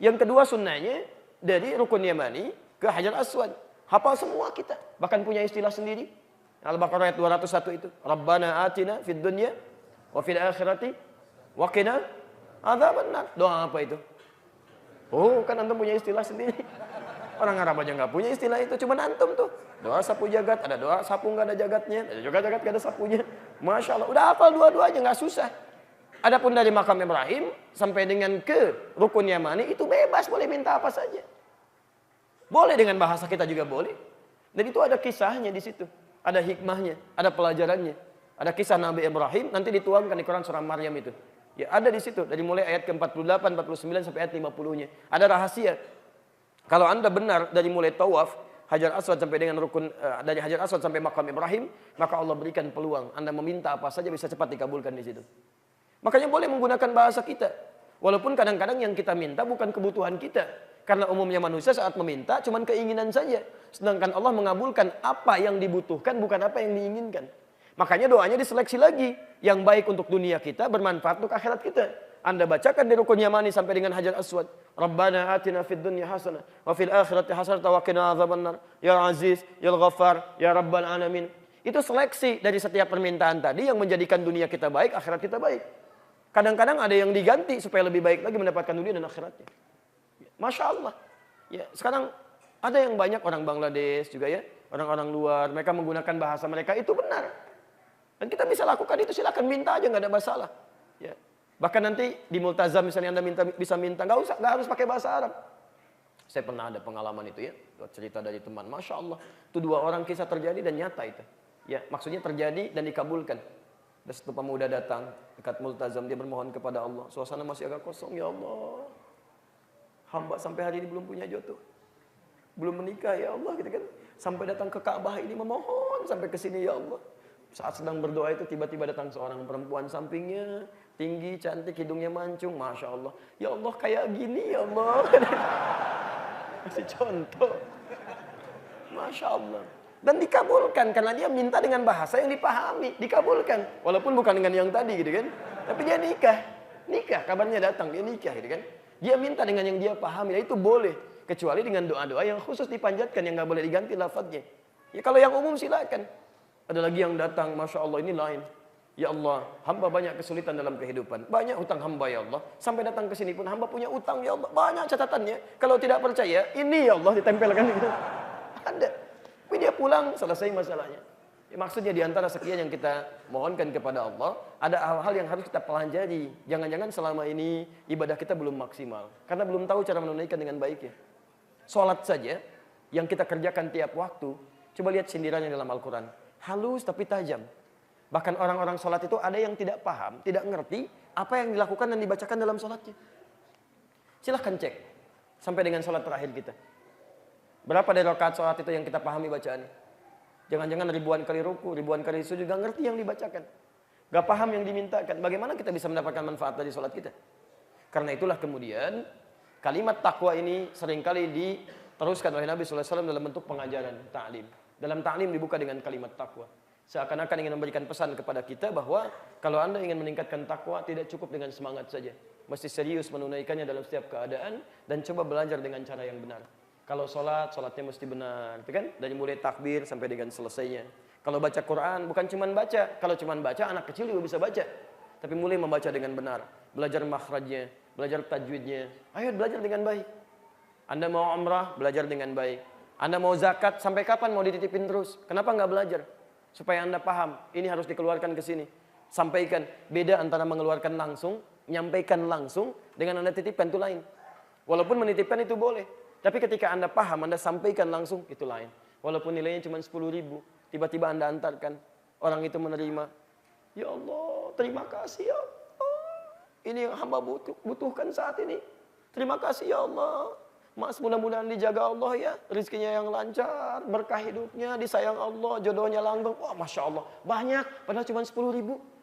Yang kedua sunnahnya dari Rukun Yamani ke Hajar Aswad. Hafal semua kita. Bahkan punya istilah sendiri. Al-Baqarah ayat 201 itu. Rabbana atina fid dunya wa fil akhirati wa qina adzabannar. Doa apa itu? Oh, kan antum punya istilah sendiri. Orang Arab aja nggak punya istilah itu, cuma antum tuh. Doa sapu jagat, ada doa sapu nggak ada jagatnya, ada juga jagat nggak ada sapunya. Masya Allah, udah hafal dua-duanya nggak susah. Adapun dari Maqam Ibrahim sampai dengan ke Rukun Yamani itu bebas, boleh minta apa saja. Boleh dengan bahasa kita juga boleh. Dan itu ada kisahnya di situ, ada hikmahnya, ada pelajarannya. Ada kisah Nabi Ibrahim nanti dituangkan di Quran surah Maryam itu. Ya ada di situ dari mulai ayat ke-48, 49 sampai ayat 50-nya. Ada rahasia. Kalau Anda benar dari mulai tawaf Hajar Aswad sampai dengan dari Hajar Aswad sampai Maqam Ibrahim, maka Allah berikan peluang Anda meminta apa saja bisa cepat dikabulkan di situ. Makanya boleh menggunakan bahasa kita. Walaupun kadang-kadang yang kita minta bukan kebutuhan kita. Karena umumnya manusia saat meminta cuma keinginan saja. Sedangkan Allah mengabulkan apa yang dibutuhkan bukan apa yang diinginkan. Makanya doanya diseleksi lagi. Yang baik untuk dunia kita, bermanfaat untuk akhirat kita. Anda bacakan di Rukun Yamani sampai dengan Hajar Aswad. Rabbana atina fid dunya hasanah wa fil akhirati hasanah wa qina adzabannar. Ya Aziz, Ya Ghaffar, Ya Rabbal Alamin. Itu seleksi dari setiap permintaan tadi yang menjadikan dunia kita baik, akhirat kita baik. Kadang-kadang ada yang diganti supaya lebih baik lagi mendapatkan dunia dan akhiratnya. Masya Allah. Ya, sekarang ada yang banyak orang Bangladesh juga ya, orang-orang luar, mereka menggunakan bahasa mereka itu benar. Dan kita bisa lakukan itu, silakan minta aja nggak ada masalah. Ya. Bahkan nanti di Multazam misalnya Anda bisa minta, nggak harus pakai bahasa Arab. Saya pernah ada pengalaman itu ya, cerita dari teman, Masya Allah, itu 2 orang kisah terjadi dan nyata itu. Ya, maksudnya terjadi dan dikabulkan. Dan satu pemuda datang dekat multazam, dia bermohon kepada Allah. Suasana masih agak kosong, ya Allah. Hamba sampai hari ini belum punya jodoh. Belum menikah ya Allah gitu kan. Sampai datang ke Ka'bah ini memohon sampai ke sini ya Allah. Saat sedang berdoa itu tiba-tiba datang seorang perempuan sampingnya, tinggi, cantik, hidungnya mancung, Masya Allah. Ya Allah kayak gini ya Allah. Kasih contoh. Masya Allah. Dan dikabulkan karena dia minta dengan bahasa yang dipahami, dikabulkan. Walaupun bukan dengan yang tadi gitu kan. Tapi dia nikah. Nikah, kabarnya datang, dia nikah gitu kan. Dia minta dengan yang dia pahami, itu boleh. Kecuali dengan doa-doa yang khusus dipanjatkan, yang nggak boleh diganti lafadznya. Ya kalau yang umum silakan. Ada lagi yang datang, Masya Allah ini lain. Ya Allah, hamba banyak kesulitan dalam kehidupan. Banyak utang hamba ya Allah. Sampai datang ke sini pun hamba punya utang ya Allah. Banyak catatannya. Kalau tidak percaya, ini ya Allah ditempelkan. Gitu. Ada. Tapi dia pulang, selesai masalahnya. Ya, maksudnya diantara sekian yang kita mohonkan kepada Allah, ada hal-hal yang harus kita pelajari. Jangan-jangan selama ini ibadah kita belum maksimal. Karena belum tahu cara menunaikan dengan baik ya. Sholat saja, yang kita kerjakan tiap waktu, coba lihat sindirannya dalam Al-Quran. Halus tapi tajam. Bahkan orang-orang sholat itu ada yang tidak paham, tidak ngerti apa yang dilakukan dan dibacakan dalam sholatnya. Silahkan cek, sampai dengan sholat terakhir kita. Berapa dari rakaat sholat itu yang kita pahami bacaannya? Jangan-jangan ribuan kali ruku, ribuan kali sujud, gak ngerti yang dibacakan. Gak paham yang dimintakan. Bagaimana kita bisa mendapatkan manfaat dari sholat kita? Karena itulah kemudian, kalimat takwa ini seringkali diteruskan oleh Nabi SAW dalam bentuk pengajaran, ta'lim. Dalam ta'lim dibuka dengan kalimat takwa. Seakan-akan ingin memberikan pesan kepada kita bahwa kalau Anda ingin meningkatkan takwa, tidak cukup dengan semangat saja. Mesti serius menunaikannya dalam setiap keadaan dan coba belajar dengan cara yang benar. Kalau sholat, sholatnya mesti benar, gitu kan? Dari mulai takbir sampai dengan selesainya. Kalau baca Quran, bukan cuma baca. Kalau cuma baca, anak kecil juga bisa baca. Tapi mulai membaca dengan benar. Belajar makhrajnya, belajar tajwidnya. Ayo belajar dengan baik. Anda mau umrah, belajar dengan baik. Anda mau zakat, sampai kapan mau dititipin terus? Kenapa nggak belajar? Supaya Anda paham, ini harus dikeluarkan ke sini. Sampaikan, beda antara mengeluarkan langsung, menyampaikan langsung, dengan Anda titipkan itu lain. Walaupun menitipkan itu boleh. Tapi ketika Anda paham, Anda sampaikan langsung, itu lain. Walaupun nilainya cuma 10.000, tiba-tiba Anda antarkan, orang itu menerima. Ya Allah, terima kasih ya Allah. Ini yang hamba butuhkan saat ini. Terima kasih ya Allah. Mas mudah-mudahan dijaga Allah ya. Rizkinya yang lancar, berkah hidupnya, disayang Allah, jodohnya langgeng. Wah Masya Allah, banyak. Padahal cuma 10.000.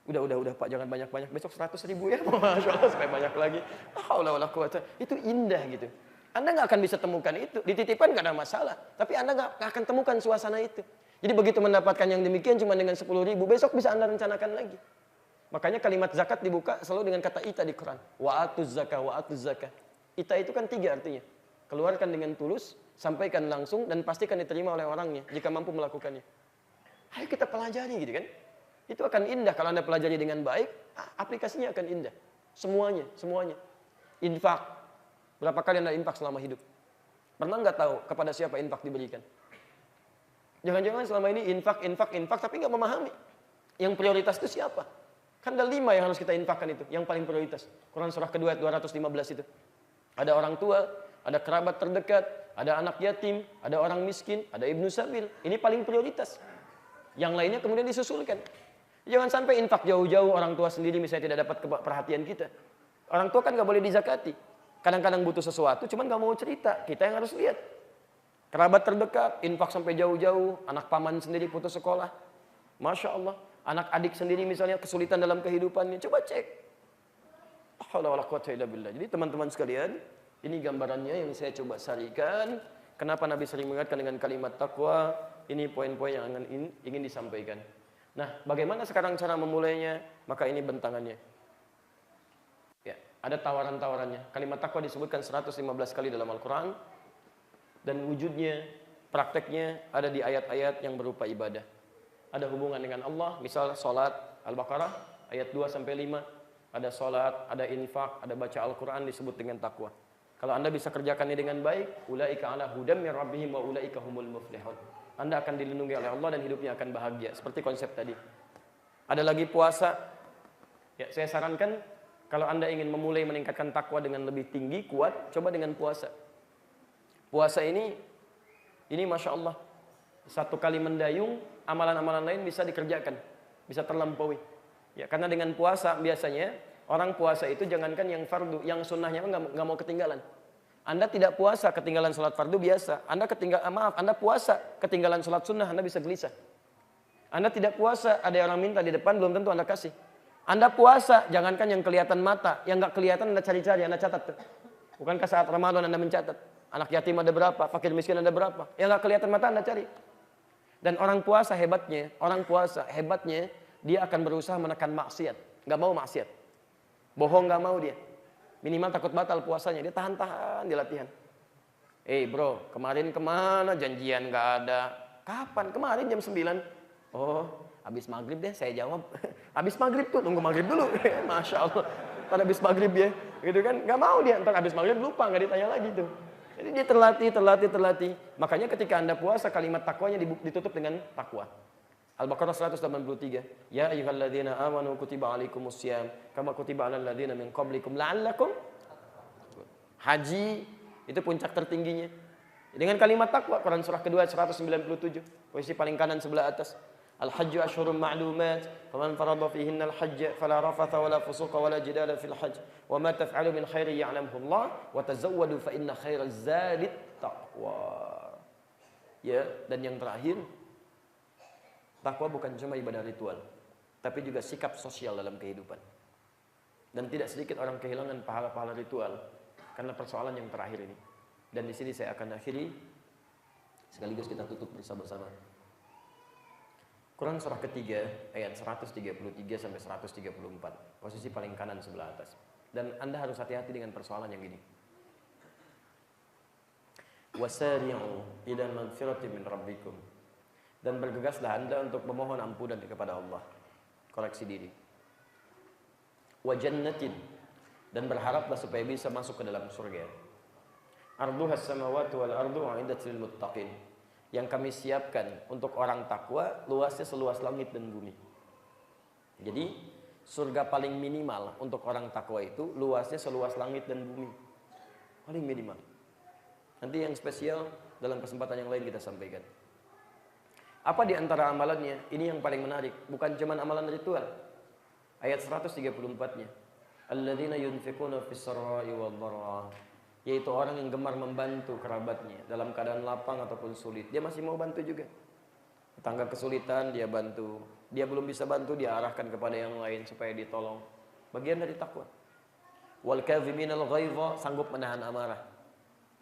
Udah Pak, jangan banyak-banyak. Besok 100.000 ya. Masya Allah, supaya banyak lagi. Itu indah gitu. Anda nggak akan bisa temukan itu. Dititipkan nggak ada masalah. Tapi Anda nggak akan temukan suasana itu. Jadi begitu mendapatkan yang demikian cuma dengan 10.000, besok bisa Anda rencanakan lagi. Makanya kalimat zakat dibuka selalu dengan kata ita di Quran. Wa'atuz zakah, wa'atuz zakah. Ita itu kan 3 artinya. Keluarkan dengan tulus, sampaikan langsung, dan pastikan diterima oleh orangnya jika mampu melakukannya. Ayo kita pelajari gitu kan. Itu akan indah kalau Anda pelajari dengan baik, aplikasinya akan indah. Semuanya. Infak. Berapa kali Anda infak selama hidup? Pernah nggak tahu kepada siapa infak diberikan? Jangan-jangan selama ini infak, tapi nggak memahami. Yang prioritas itu siapa? Kan ada 5 yang harus kita infakkan itu, yang paling prioritas. Quran surah kedua 215 itu. Ada orang tua, ada kerabat terdekat, ada anak yatim, ada orang miskin, ada ibnu sabil. Ini paling prioritas. Yang lainnya kemudian disusulkan. Jangan sampai infak jauh-jauh, orang tua sendiri misalnya tidak dapat perhatian kita. Orang tua kan nggak boleh dizakati. Kadang-kadang butuh sesuatu, cuman nggak mau cerita. Kita yang harus lihat. Kerabat terdekat, infak sampai jauh-jauh. Anak paman sendiri putus sekolah. Masya Allah. Anak adik sendiri misalnya kesulitan dalam kehidupannya. Coba cek. Jadi teman-teman sekalian, ini gambarannya yang saya coba sarikan. Kenapa Nabi sering mengingatkan dengan kalimat takwa? Ini poin-poin yang ingin disampaikan. Nah, bagaimana sekarang cara memulainya? Maka ini bentangannya. Ya, ada tawaran-tawarannya. Kalimat takwa disebutkan 115 kali dalam Al-Quran. Dan wujudnya, prakteknya ada di ayat-ayat yang berupa ibadah. Ada hubungan dengan Allah, misal salat Al-Baqarah ayat 2-5. Ada salat, ada infak, ada baca Al-Quran disebut dengan takwa. Kalau Anda bisa kerjakannya dengan baik, ulaika ala hudam min rabbihim wa ulaika humul muflihun. Anda akan dilindungi oleh Allah dan hidupnya akan bahagia. Seperti konsep tadi. Ada lagi puasa. Ya, saya sarankan kalau Anda ingin memulai meningkatkan takwa dengan lebih tinggi, kuat, coba dengan puasa. Puasa ini Masya Allah. Satu kali mendayung, amalan-amalan lain bisa dikerjakan. bisa terlampaui. Ya, karena dengan puasa biasanya orang puasa itu jangankan yang fardu, yang sunnahnya nggak mau ketinggalan. Anda tidak puasa ketinggalan sholat fardu biasa. Anda puasa ketinggalan sholat sunnah, Anda bisa gelisah. Anda tidak puasa, ada orang minta di depan, belum tentu Anda kasih. Anda puasa, jangankan yang kelihatan mata, yang nggak kelihatan Anda cari-cari, Anda catat tuh. Bukankah saat Ramadan Anda mencatat? Anak yatim ada berapa, fakir miskin ada berapa? Yang nggak kelihatan mata Anda cari. Dan orang puasa hebatnya, dia akan berusaha menekan maksiat. Nggak mau maksiat. Bohong nggak mau dia. Minimal takut batal puasanya, dia tahan-tahan di latihan. Bro, kemarin kemana? Janjian nggak ada. Kapan? Kemarin jam 9. Oh, habis maghrib deh, saya jawab. Habis maghrib tuh, tunggu maghrib dulu. Masya Allah. Ntar habis maghrib ya, gitu kan? Nggak mau dia, ntar habis maghrib lupa, nggak ditanya lagi tuh. Jadi dia terlatih. Makanya ketika Anda puasa, kalimat takwanya ditutup dengan takwa. Al-Baqarah 183. Ya ayyuhalladzina amanu kutiba alaikumussyam kama kutiba alal ladzina min qablikum la'allakum. Haji itu puncak tertingginya. Dengan kalimat takwa, Quran surah kedua 197, posisi paling kanan sebelah atas. Al-hajju asyhurun ma'lumat, faman farada fihinna al-hajj fala rafatha wala fusuqa wala jidala fil hajj, wa ma taf'alu min khairin ya'lamhu Allah, wa tazawwadu fa inna khairaz zadi taqwa. Ya, dan yang terakhir, takwa bukan cuma ibadah ritual, tapi juga sikap sosial dalam kehidupan. Dan tidak sedikit orang kehilangan pahala-pahala ritual karena persoalan yang terakhir ini. Dan di sini saya akan akhiri, sekaligus kita tutup bersama-sama. Quran surah ketiga ayat 133 sampai 134, posisi paling kanan sebelah atas. Dan Anda harus hati-hati dengan persoalan yang ini. Wasari'u ila magfiratin min rabbikum. Dan bergegaslah Anda untuk memohon ampunan kepada Allah. Koreksi diri. Wa jannatin, dan berharaplah supaya bisa masuk ke dalam surga. Arduhas samawati wal ardu 'iddat lil muttaqin. Yang kami siapkan untuk orang takwa luasnya seluas langit dan bumi. Jadi surga paling minimal untuk orang takwa itu luasnya seluas langit dan bumi. Paling minimal. Nanti yang spesial dalam kesempatan yang lain kita sampaikan. Apa di antara amalannya? Ini yang paling menarik. Bukan cuma amalan ritual. Ayat 134-nya. Alladzina yunfiquna fis-sarra'i wad-dharra. Yaitu orang yang gemar membantu kerabatnya dalam keadaan lapang ataupun sulit. Dia masih mau bantu juga. Tetangga kesulitan, dia bantu. Dia belum bisa bantu, dia arahkan kepada yang lain supaya ditolong. Bagian dari takwa. Wal kadhiminal ghaidha, sanggup menahan amarah.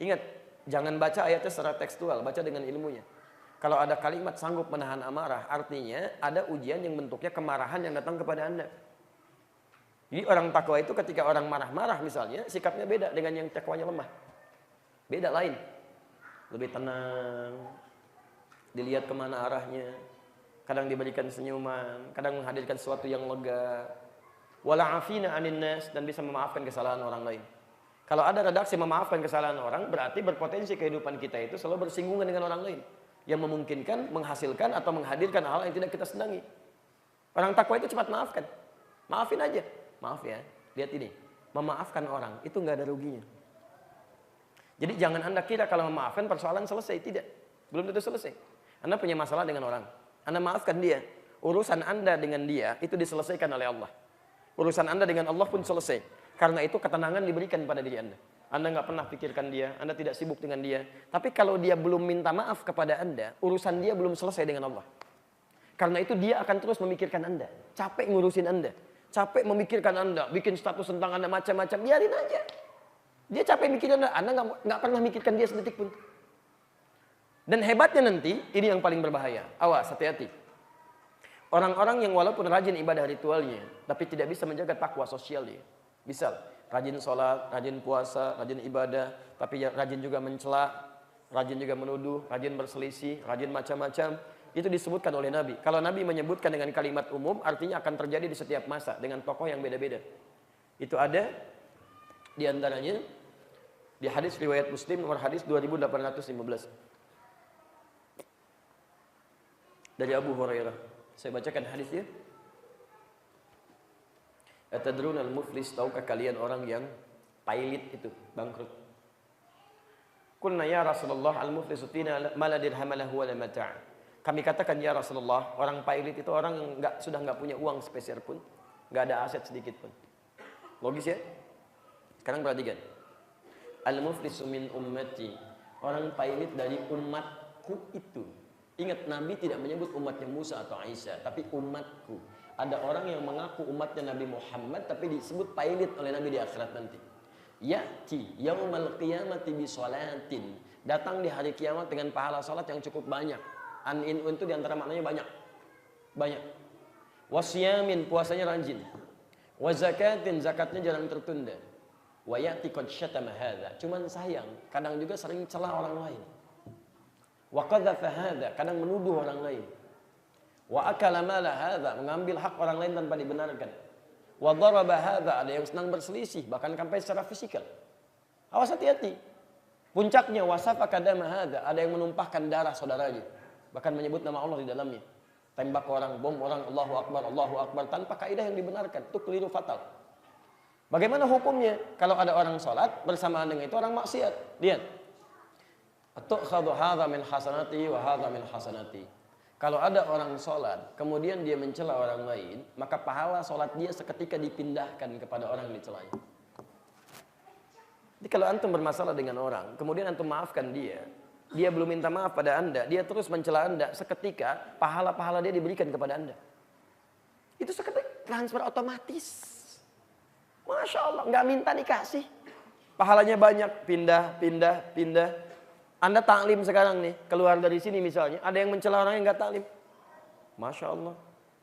Ingat, jangan baca ayatnya secara tekstual, baca dengan ilmunya. Kalau ada kalimat sanggup menahan amarah, artinya ada ujian yang bentuknya kemarahan yang datang kepada Anda. Jadi orang takwa itu ketika orang marah-marah misalnya, sikapnya beda dengan yang takwanya lemah. Beda lain. Lebih tenang, dilihat kemana arahnya, kadang diberikan senyuman, kadang menghadirkan sesuatu yang lega. Wala afina anin nas, dan bisa memaafkan kesalahan orang lain. Kalau ada redaksi memaafkan kesalahan orang, berarti berpotensi kehidupan kita itu selalu bersinggungan dengan orang lain, yang memungkinkan, menghasilkan atau menghadirkan hal yang tidak kita senangi. Orang takwa itu cepat maafkan. Maafin aja. Maaf ya, lihat ini. Memaafkan orang, itu nggak ada ruginya. Jadi jangan Anda kira kalau memaafkan persoalan selesai. Tidak. Belum tentu selesai. Anda punya masalah dengan orang. Anda maafkan dia. Urusan Anda dengan dia, itu diselesaikan oleh Allah. Urusan Anda dengan Allah pun selesai. Karena itu ketenangan diberikan pada diri Anda. Anda nggak pernah pikirkan dia, Anda tidak sibuk dengan dia. Tapi kalau dia belum minta maaf kepada Anda, urusan dia belum selesai dengan Allah. Karena itu dia akan terus memikirkan Anda. Capek ngurusin Anda. Capek memikirkan Anda, bikin status tentang Anda macam-macam, biarin aja. Dia capek mikirin Anda nggak pernah mikirkan dia sedetik pun. Dan hebatnya nanti, ini yang paling berbahaya. Awas, hati-hati. Orang-orang yang walaupun rajin ibadah ritualnya, tapi tidak bisa menjaga takwa sosial dia. Misal, rajin sholat, rajin puasa, rajin ibadah, tapi rajin juga mencela, rajin juga menuduh, rajin berselisih, rajin macam-macam. Itu disebutkan oleh Nabi. Kalau Nabi menyebutkan dengan kalimat umum, artinya akan terjadi di setiap masa dengan tokoh yang beda-beda. Itu ada di antaranya di hadis riwayat Muslim nomor hadis 2815 dari Abu Hurairah. Saya bacakan hadisnya. Atadrunal muflis, tahukah kalian orang yang pailit itu, bangkrut? Qulna ya Rasulullah, al-muflisu fina ma la dirham lahu wa la mata'. Kami katakan ya Rasulullah, orang pailit itu orang yang sudah nggak punya uang sepeser pun, nggak ada aset sedikit pun. Logis ya? Sekarang perhatikan. Al-muflisu min ummati, orang pailit dari umatku itu. Ingat, Nabi tidak menyebut umatnya Musa atau Isa, tapi umatku. Ada orang yang mengaku umatnya Nabi Muhammad, tapi disebut pailit oleh Nabi di akhirat nanti. Ya'ti yaumal qiyamati bi sholatin, datang di hari kiamat dengan pahala salat yang cukup banyak. An-in itu diantara maknanya banyak. Banyak. Wasyamin, puasanya rajin. Wa zakatin, zakatnya jarang tertunda. Wa ya'ti qad syatama hadza, cuman sayang kadang juga sering celah orang lain. Wa qadzafa hadza, kadang menuduh orang lain. Wa akala mala hadza, mengambil hak orang lain tanpa dibenarkan. Wa daraba hadza, ada yang senang berselisih bahkan sampai secara fisikal. Awas, hati-hati. Puncaknya wasafa kadama hadza, ada yang menumpahkan darah saudaranya, bahkan menyebut nama Allah di dalamnya. Tembak orang, bom orang, Allahu Akbar tanpa kaidah yang dibenarkan, itu keliru fatal. Bagaimana hukumnya kalau ada orang sholat bersamaan dengan itu orang maksiat? Lihat. Tu'khadhu hadza min hasanati wa hadza min hasanati. Kalau ada orang sholat kemudian dia mencela orang lain, maka pahala sholat dia seketika dipindahkan kepada orang yang dicelanya. Jadi kalau antum bermasalah dengan orang, kemudian antum maafkan dia, dia belum minta maaf pada anda, dia terus mencela anda, seketika pahala-pahala dia diberikan kepada anda. Itu seketika transfer otomatis. Masya Allah, nggak minta dikasih. Pahalanya banyak, pindah. Anda taklim sekarang nih, keluar dari sini misalnya, ada yang mencela orang yang nggak taklim. Masya Allah,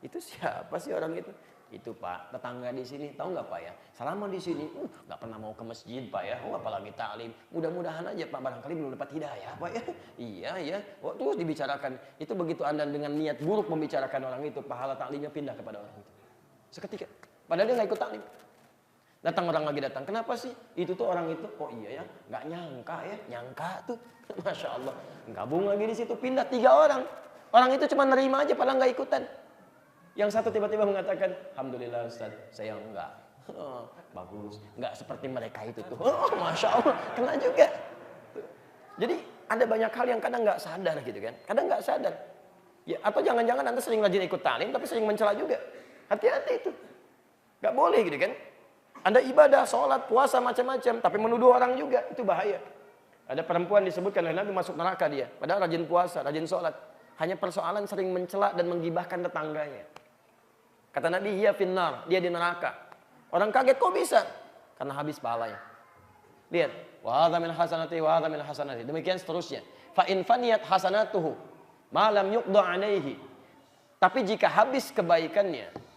itu siapa sih orang itu? Itu Pak, tetangga di sini, tahu nggak Pak ya? Selama di sini, nggak pernah mau ke masjid Pak ya, apalagi taklim. Mudah-mudahan aja Pak, barangkali belum dapat hidayah Pak ya. Iya. Terus dibicarakan. Itu begitu Anda dengan niat buruk membicarakan orang itu, pahala taklimnya pindah kepada orang itu. Seketika, padahal dia nggak ikut taklim. Datang orang lagi datang, kenapa sih? Itu tuh orang itu, oh iya ya, nggak nyangka tuh, masya Allah, gabung lagi di situ, pindah 3 orang, orang itu cuma nerima aja, padahal nggak ikutan. Yang satu tiba-tiba mengatakan, alhamdulillah Ustaz, saya enggak, bagus, nggak seperti mereka itu tuh, masya Allah, kena juga. Jadi ada banyak hal yang kadang nggak sadar gitu kan, kadang nggak sadar, ya atau jangan-jangan Anda sering rajin ikut talim, tapi sering mencela juga, hati-hati itu, nggak boleh gitu kan. Anda ibadah, sholat, puasa, macam-macam, tapi menuduh orang juga, itu bahaya. Ada perempuan disebutkan oleh Nabi masuk neraka dia, padahal rajin puasa, rajin sholat. Hanya persoalan sering mencela dan menggibahkan tetangganya. Kata Nabi, hiya finnar, dia di neraka. Orang kaget, kok bisa? Karena habis pahalanya. Lihat, wa hadza min hasanati, demikian seterusnya. Fa in faniyat hasanatuhu, ma lam yuqda alaihi. Tapi jika habis kebaikannya,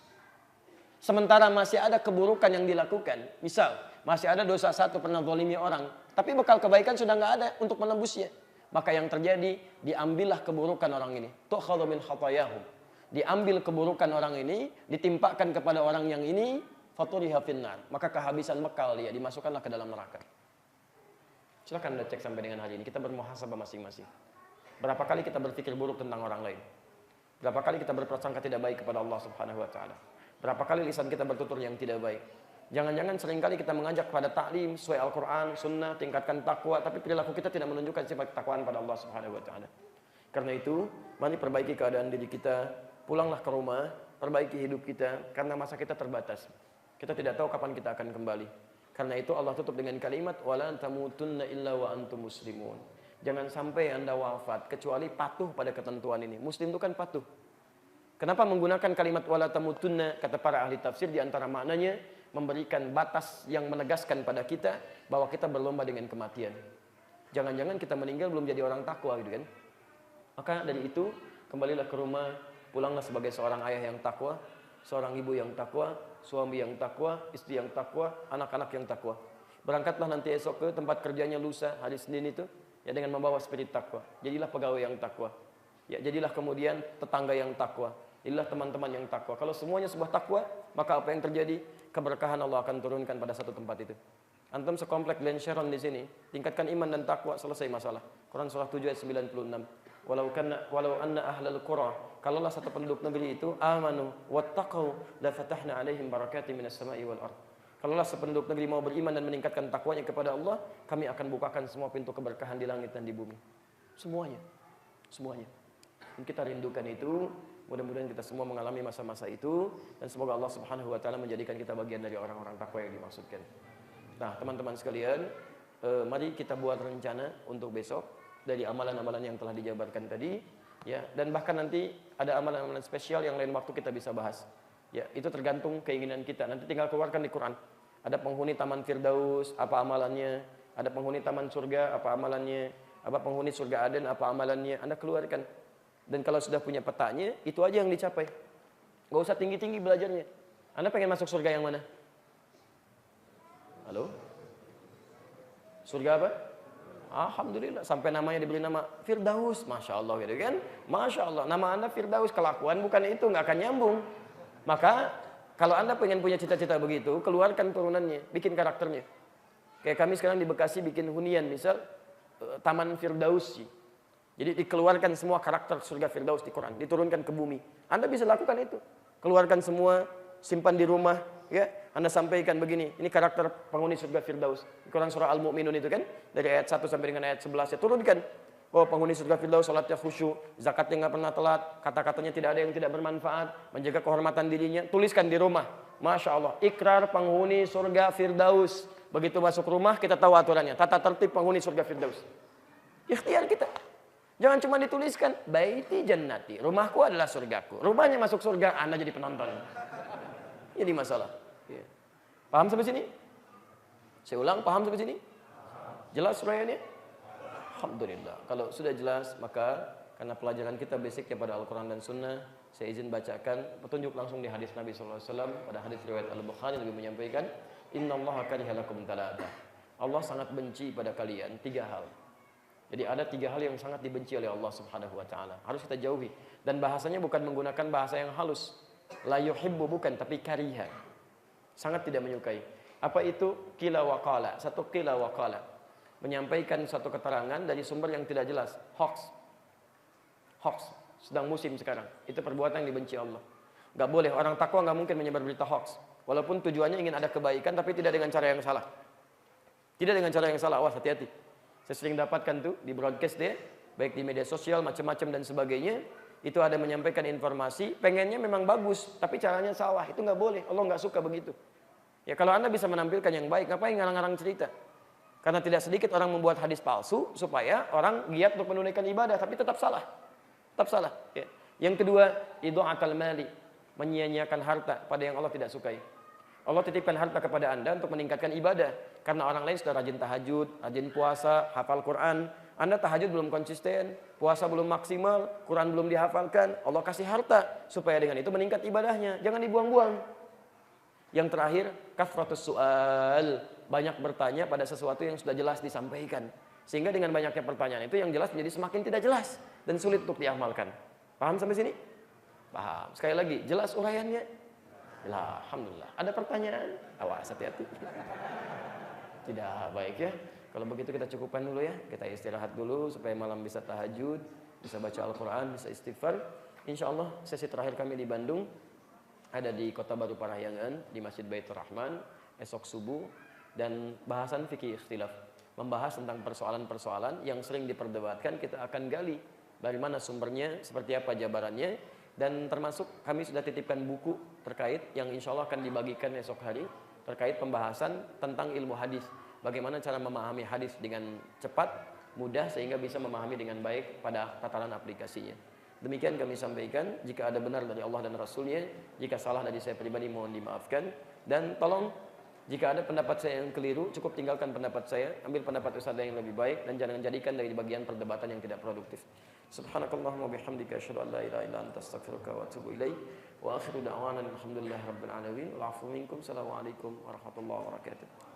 sementara masih ada keburukan yang dilakukan, misal masih ada dosa satu, pernah zalimi orang, tapi bekal kebaikan sudah nggak ada untuk menembusnya, maka yang terjadi, diambillah keburukan orang ini, tu'khadhu min khatayahum, diambil keburukan orang ini, ditimpakan kepada orang yang ini, faturiha finnar, maka kehabisan bekal dia, dimasukkanlah ke dalam neraka. Silakan Anda cek sampai dengan hari ini, kita bermuhasabah masing-masing. Berapa kali kita berpikir buruk tentang orang lain? Berapa kali kita berprasangka tidak baik kepada Allah Subhanahu wa taala? Berapa kali lisan kita bertutur yang tidak baik? Jangan-jangan seringkali kita mengajak pada taklim sesuai Al-Quran, Sunnah, tingkatkan takwa, tapi perilaku kita tidak menunjukkan sifat ketakwaan pada Allah Subhanahu Wa Taala. Karena itu, mari perbaiki keadaan diri kita, pulanglah ke rumah, perbaiki hidup kita, karena masa kita terbatas. Kita tidak tahu kapan kita akan kembali. Karena itu Allah tutup dengan kalimat wala tamutunna illa wa antum muslimun. Jangan sampai Anda wafat kecuali patuh pada ketentuan ini. Muslim itu kan patuh. Kenapa menggunakan kalimat wala tamutunna? Kata para ahli tafsir, di antara maknanya memberikan batas yang menegaskan pada kita bahwa kita berlomba dengan kematian. Jangan-jangan kita meninggal belum jadi orang takwa gitu kan. Maka dari itu, kembalilah ke rumah, pulanglah sebagai seorang ayah yang takwa, seorang ibu yang takwa, suami yang takwa, istri yang takwa, anak-anak yang takwa. Berangkatlah nanti esok ke tempat kerjanya lusa, hari Senin itu, ya dengan membawa spirit takwa. Jadilah pegawai yang takwa. Ya jadilah kemudian tetangga yang takwa. Jadilah teman-teman yang takwa. Kalau semuanya sebuah takwa, maka apa yang terjadi? Keberkahan Allah akan turunkan pada satu tempat itu. Antum sekomplek Glen Sharon di sini, tingkatkan iman dan takwa, selesai masalah. Quran surah 7 ayat 96. Walau anna ahlal qura, kalaulah satu penduduk negeri itu amanu wattaqau la fatahna alaihim barakatim minas sama'i wal ard. Kalaulah sependuduk negeri mau beriman dan meningkatkan takwanya kepada Allah, kami akan bukakan semua pintu keberkahan di langit dan di bumi. Semuanya. Dan kita rindukan itu. Mudah-mudahan kita semua mengalami masa-masa itu, dan semoga Allah Subhanahu wa taala menjadikan kita bagian dari orang-orang takwa yang dimaksudkan. Nah, teman-teman sekalian, mari kita buat rencana untuk besok dari amalan-amalan yang telah dijabarkan tadi, ya, dan bahkan nanti ada amalan-amalan spesial yang lain waktu kita bisa bahas. Ya, itu tergantung keinginan kita. Nanti tinggal keluarkan di Quran. Ada penghuni Taman Firdaus, apa amalannya? Ada penghuni Taman Surga, apa amalannya? Apa penghuni Surga Aden, apa amalannya? Anda keluarkan. Dan kalau sudah punya petanya, itu aja yang dicapai. Gak usah tinggi-tinggi belajarnya. Anda pengen masuk surga yang mana? Halo? Surga apa? Alhamdulillah, sampai namanya diberi nama Firdaus. Masya Allah gitu kan? Masya Allah, nama Anda Firdaus, kelakuan bukan itu, gak akan nyambung. Maka, kalau Anda pengen punya cita-cita begitu, keluarkan turunannya, bikin karakternya. Kayak kami sekarang di Bekasi bikin hunian, misal Taman Firdaus. Jadi dikeluarkan semua karakter surga Firdaus di Quran, diturunkan ke bumi. Anda bisa lakukan itu. Keluarkan semua, simpan di rumah, ya. Anda sampaikan begini, ini karakter penghuni surga Firdaus. Di Quran surah Al-Mu'minun itu kan, dari ayat 1 sampai dengan ayat 11 ya, turunkan. Oh, penghuni surga Firdaus salatnya khusyuk, zakatnya nggak pernah telat, kata-katanya tidak ada yang tidak bermanfaat, menjaga kehormatan dirinya, tuliskan di rumah. Masya Allah, ikrar penghuni surga Firdaus. Begitu masuk rumah kita tahu aturannya, tata tertib penghuni surga Firdaus. Ikhtiar kita. Jangan cuma dituliskan, baiti jannati, rumahku adalah surgaku. Rumahnya masuk surga, Anda jadi penonton. Jadi masalah. Ya. Paham sampai sini? Saya ulang, paham sampai sini? Jelas uraiannya? Alhamdulillah. Kalau sudah jelas, maka karena pelajaran kita basicnya pada Al-Quran dan Sunnah, saya izin bacakan petunjuk langsung di hadis Nabi SAW. Pada hadis riwayat Al-Bukhari Nabi menyampaikan, Innallaha kariha lakum talata. Allah sangat benci pada kalian 3 hal. Jadi ada 3 hal yang sangat dibenci oleh Allah Subhanahu wa taala. Harus kita jauhi. Dan bahasanya bukan menggunakan bahasa yang halus. La yuhibbu bukan, tapi kariha. Sangat tidak menyukai. Apa itu? Qila wa qala. Satu qila wa qala. Menyampaikan satu keterangan dari sumber yang tidak jelas. Hoax. Hoax. Sedang musim sekarang. Itu perbuatan yang dibenci Allah. Gak boleh. Orang takwa gak mungkin menyebar berita hoax. Walaupun tujuannya ingin ada kebaikan, tapi tidak dengan cara yang salah. Tidak dengan cara yang salah. Awas, hati-hati. Saya sering dapatkan tuh di broadcast deh, baik di media sosial macam-macam dan sebagainya, itu ada menyampaikan informasi, pengennya memang bagus, tapi caranya salah, itu nggak boleh, Allah nggak suka begitu. Ya kalau Anda bisa menampilkan yang baik, ngapain ngarang-ngarang cerita? Karena tidak sedikit orang membuat hadis palsu supaya orang giat untuk menunaikan ibadah, tapi tetap salah, Ya. Yang kedua, idha'atul mali, menyia-nyiakan harta pada yang Allah tidak sukai. Allah titipkan harta kepada Anda untuk meningkatkan ibadah. Karena orang lain sudah rajin tahajud, rajin puasa, hafal Quran. Anda tahajud belum konsisten, puasa belum maksimal, Quran belum dihafalkan. Allah kasih harta supaya dengan itu meningkat ibadahnya. Jangan dibuang-buang. Yang terakhir, kathratus su'al. Banyak bertanya pada sesuatu yang sudah jelas disampaikan. Sehingga dengan banyaknya pertanyaan itu yang jelas menjadi semakin tidak jelas. Dan sulit untuk diamalkan. Paham sampai sini? Paham. Sekali lagi, jelas uraiannya? Lah, alhamdulillah. Ada pertanyaan? Awas, hati-hati. Tidak baik ya. Kalau begitu kita cukupkan dulu ya. Kita istirahat dulu supaya malam bisa tahajud, bisa baca Al-Quran, bisa istighfar. Insya Allah sesi terakhir kami di Bandung ada di Kota Baru Parahyangan di Masjid Baitur Rahman esok subuh, dan bahasan fikih ikhtilaf, membahas tentang persoalan-persoalan yang sering diperdebatkan. Kita akan gali dari mana sumbernya, seperti apa jabarannya. Dan termasuk kami sudah titipkan buku terkait yang insya Allah akan dibagikan esok hari terkait pembahasan tentang ilmu hadis. Bagaimana cara memahami hadis dengan cepat, mudah, sehingga bisa memahami dengan baik pada tataran aplikasinya. Demikian kami sampaikan. Jika ada benar dari Allah dan Rasulnya, jika salah dari saya pribadi mohon dimaafkan. Dan tolong, jika ada pendapat saya yang keliru, cukup tinggalkan pendapat saya, ambil pendapat ustaz yang lebih baik, dan jangan jadikan dari bagian perdebatan yang tidak produktif. Subhanakallahumma bihamdika asyhadu an la ilaha illa anta astaghfiruka wa atubu ilaik. Wa akhiru da'wana alhamdulillahi rabbil alamin. Wal 'afwu minkum. Assalamualaikum warahmatullahi wabarakatuh.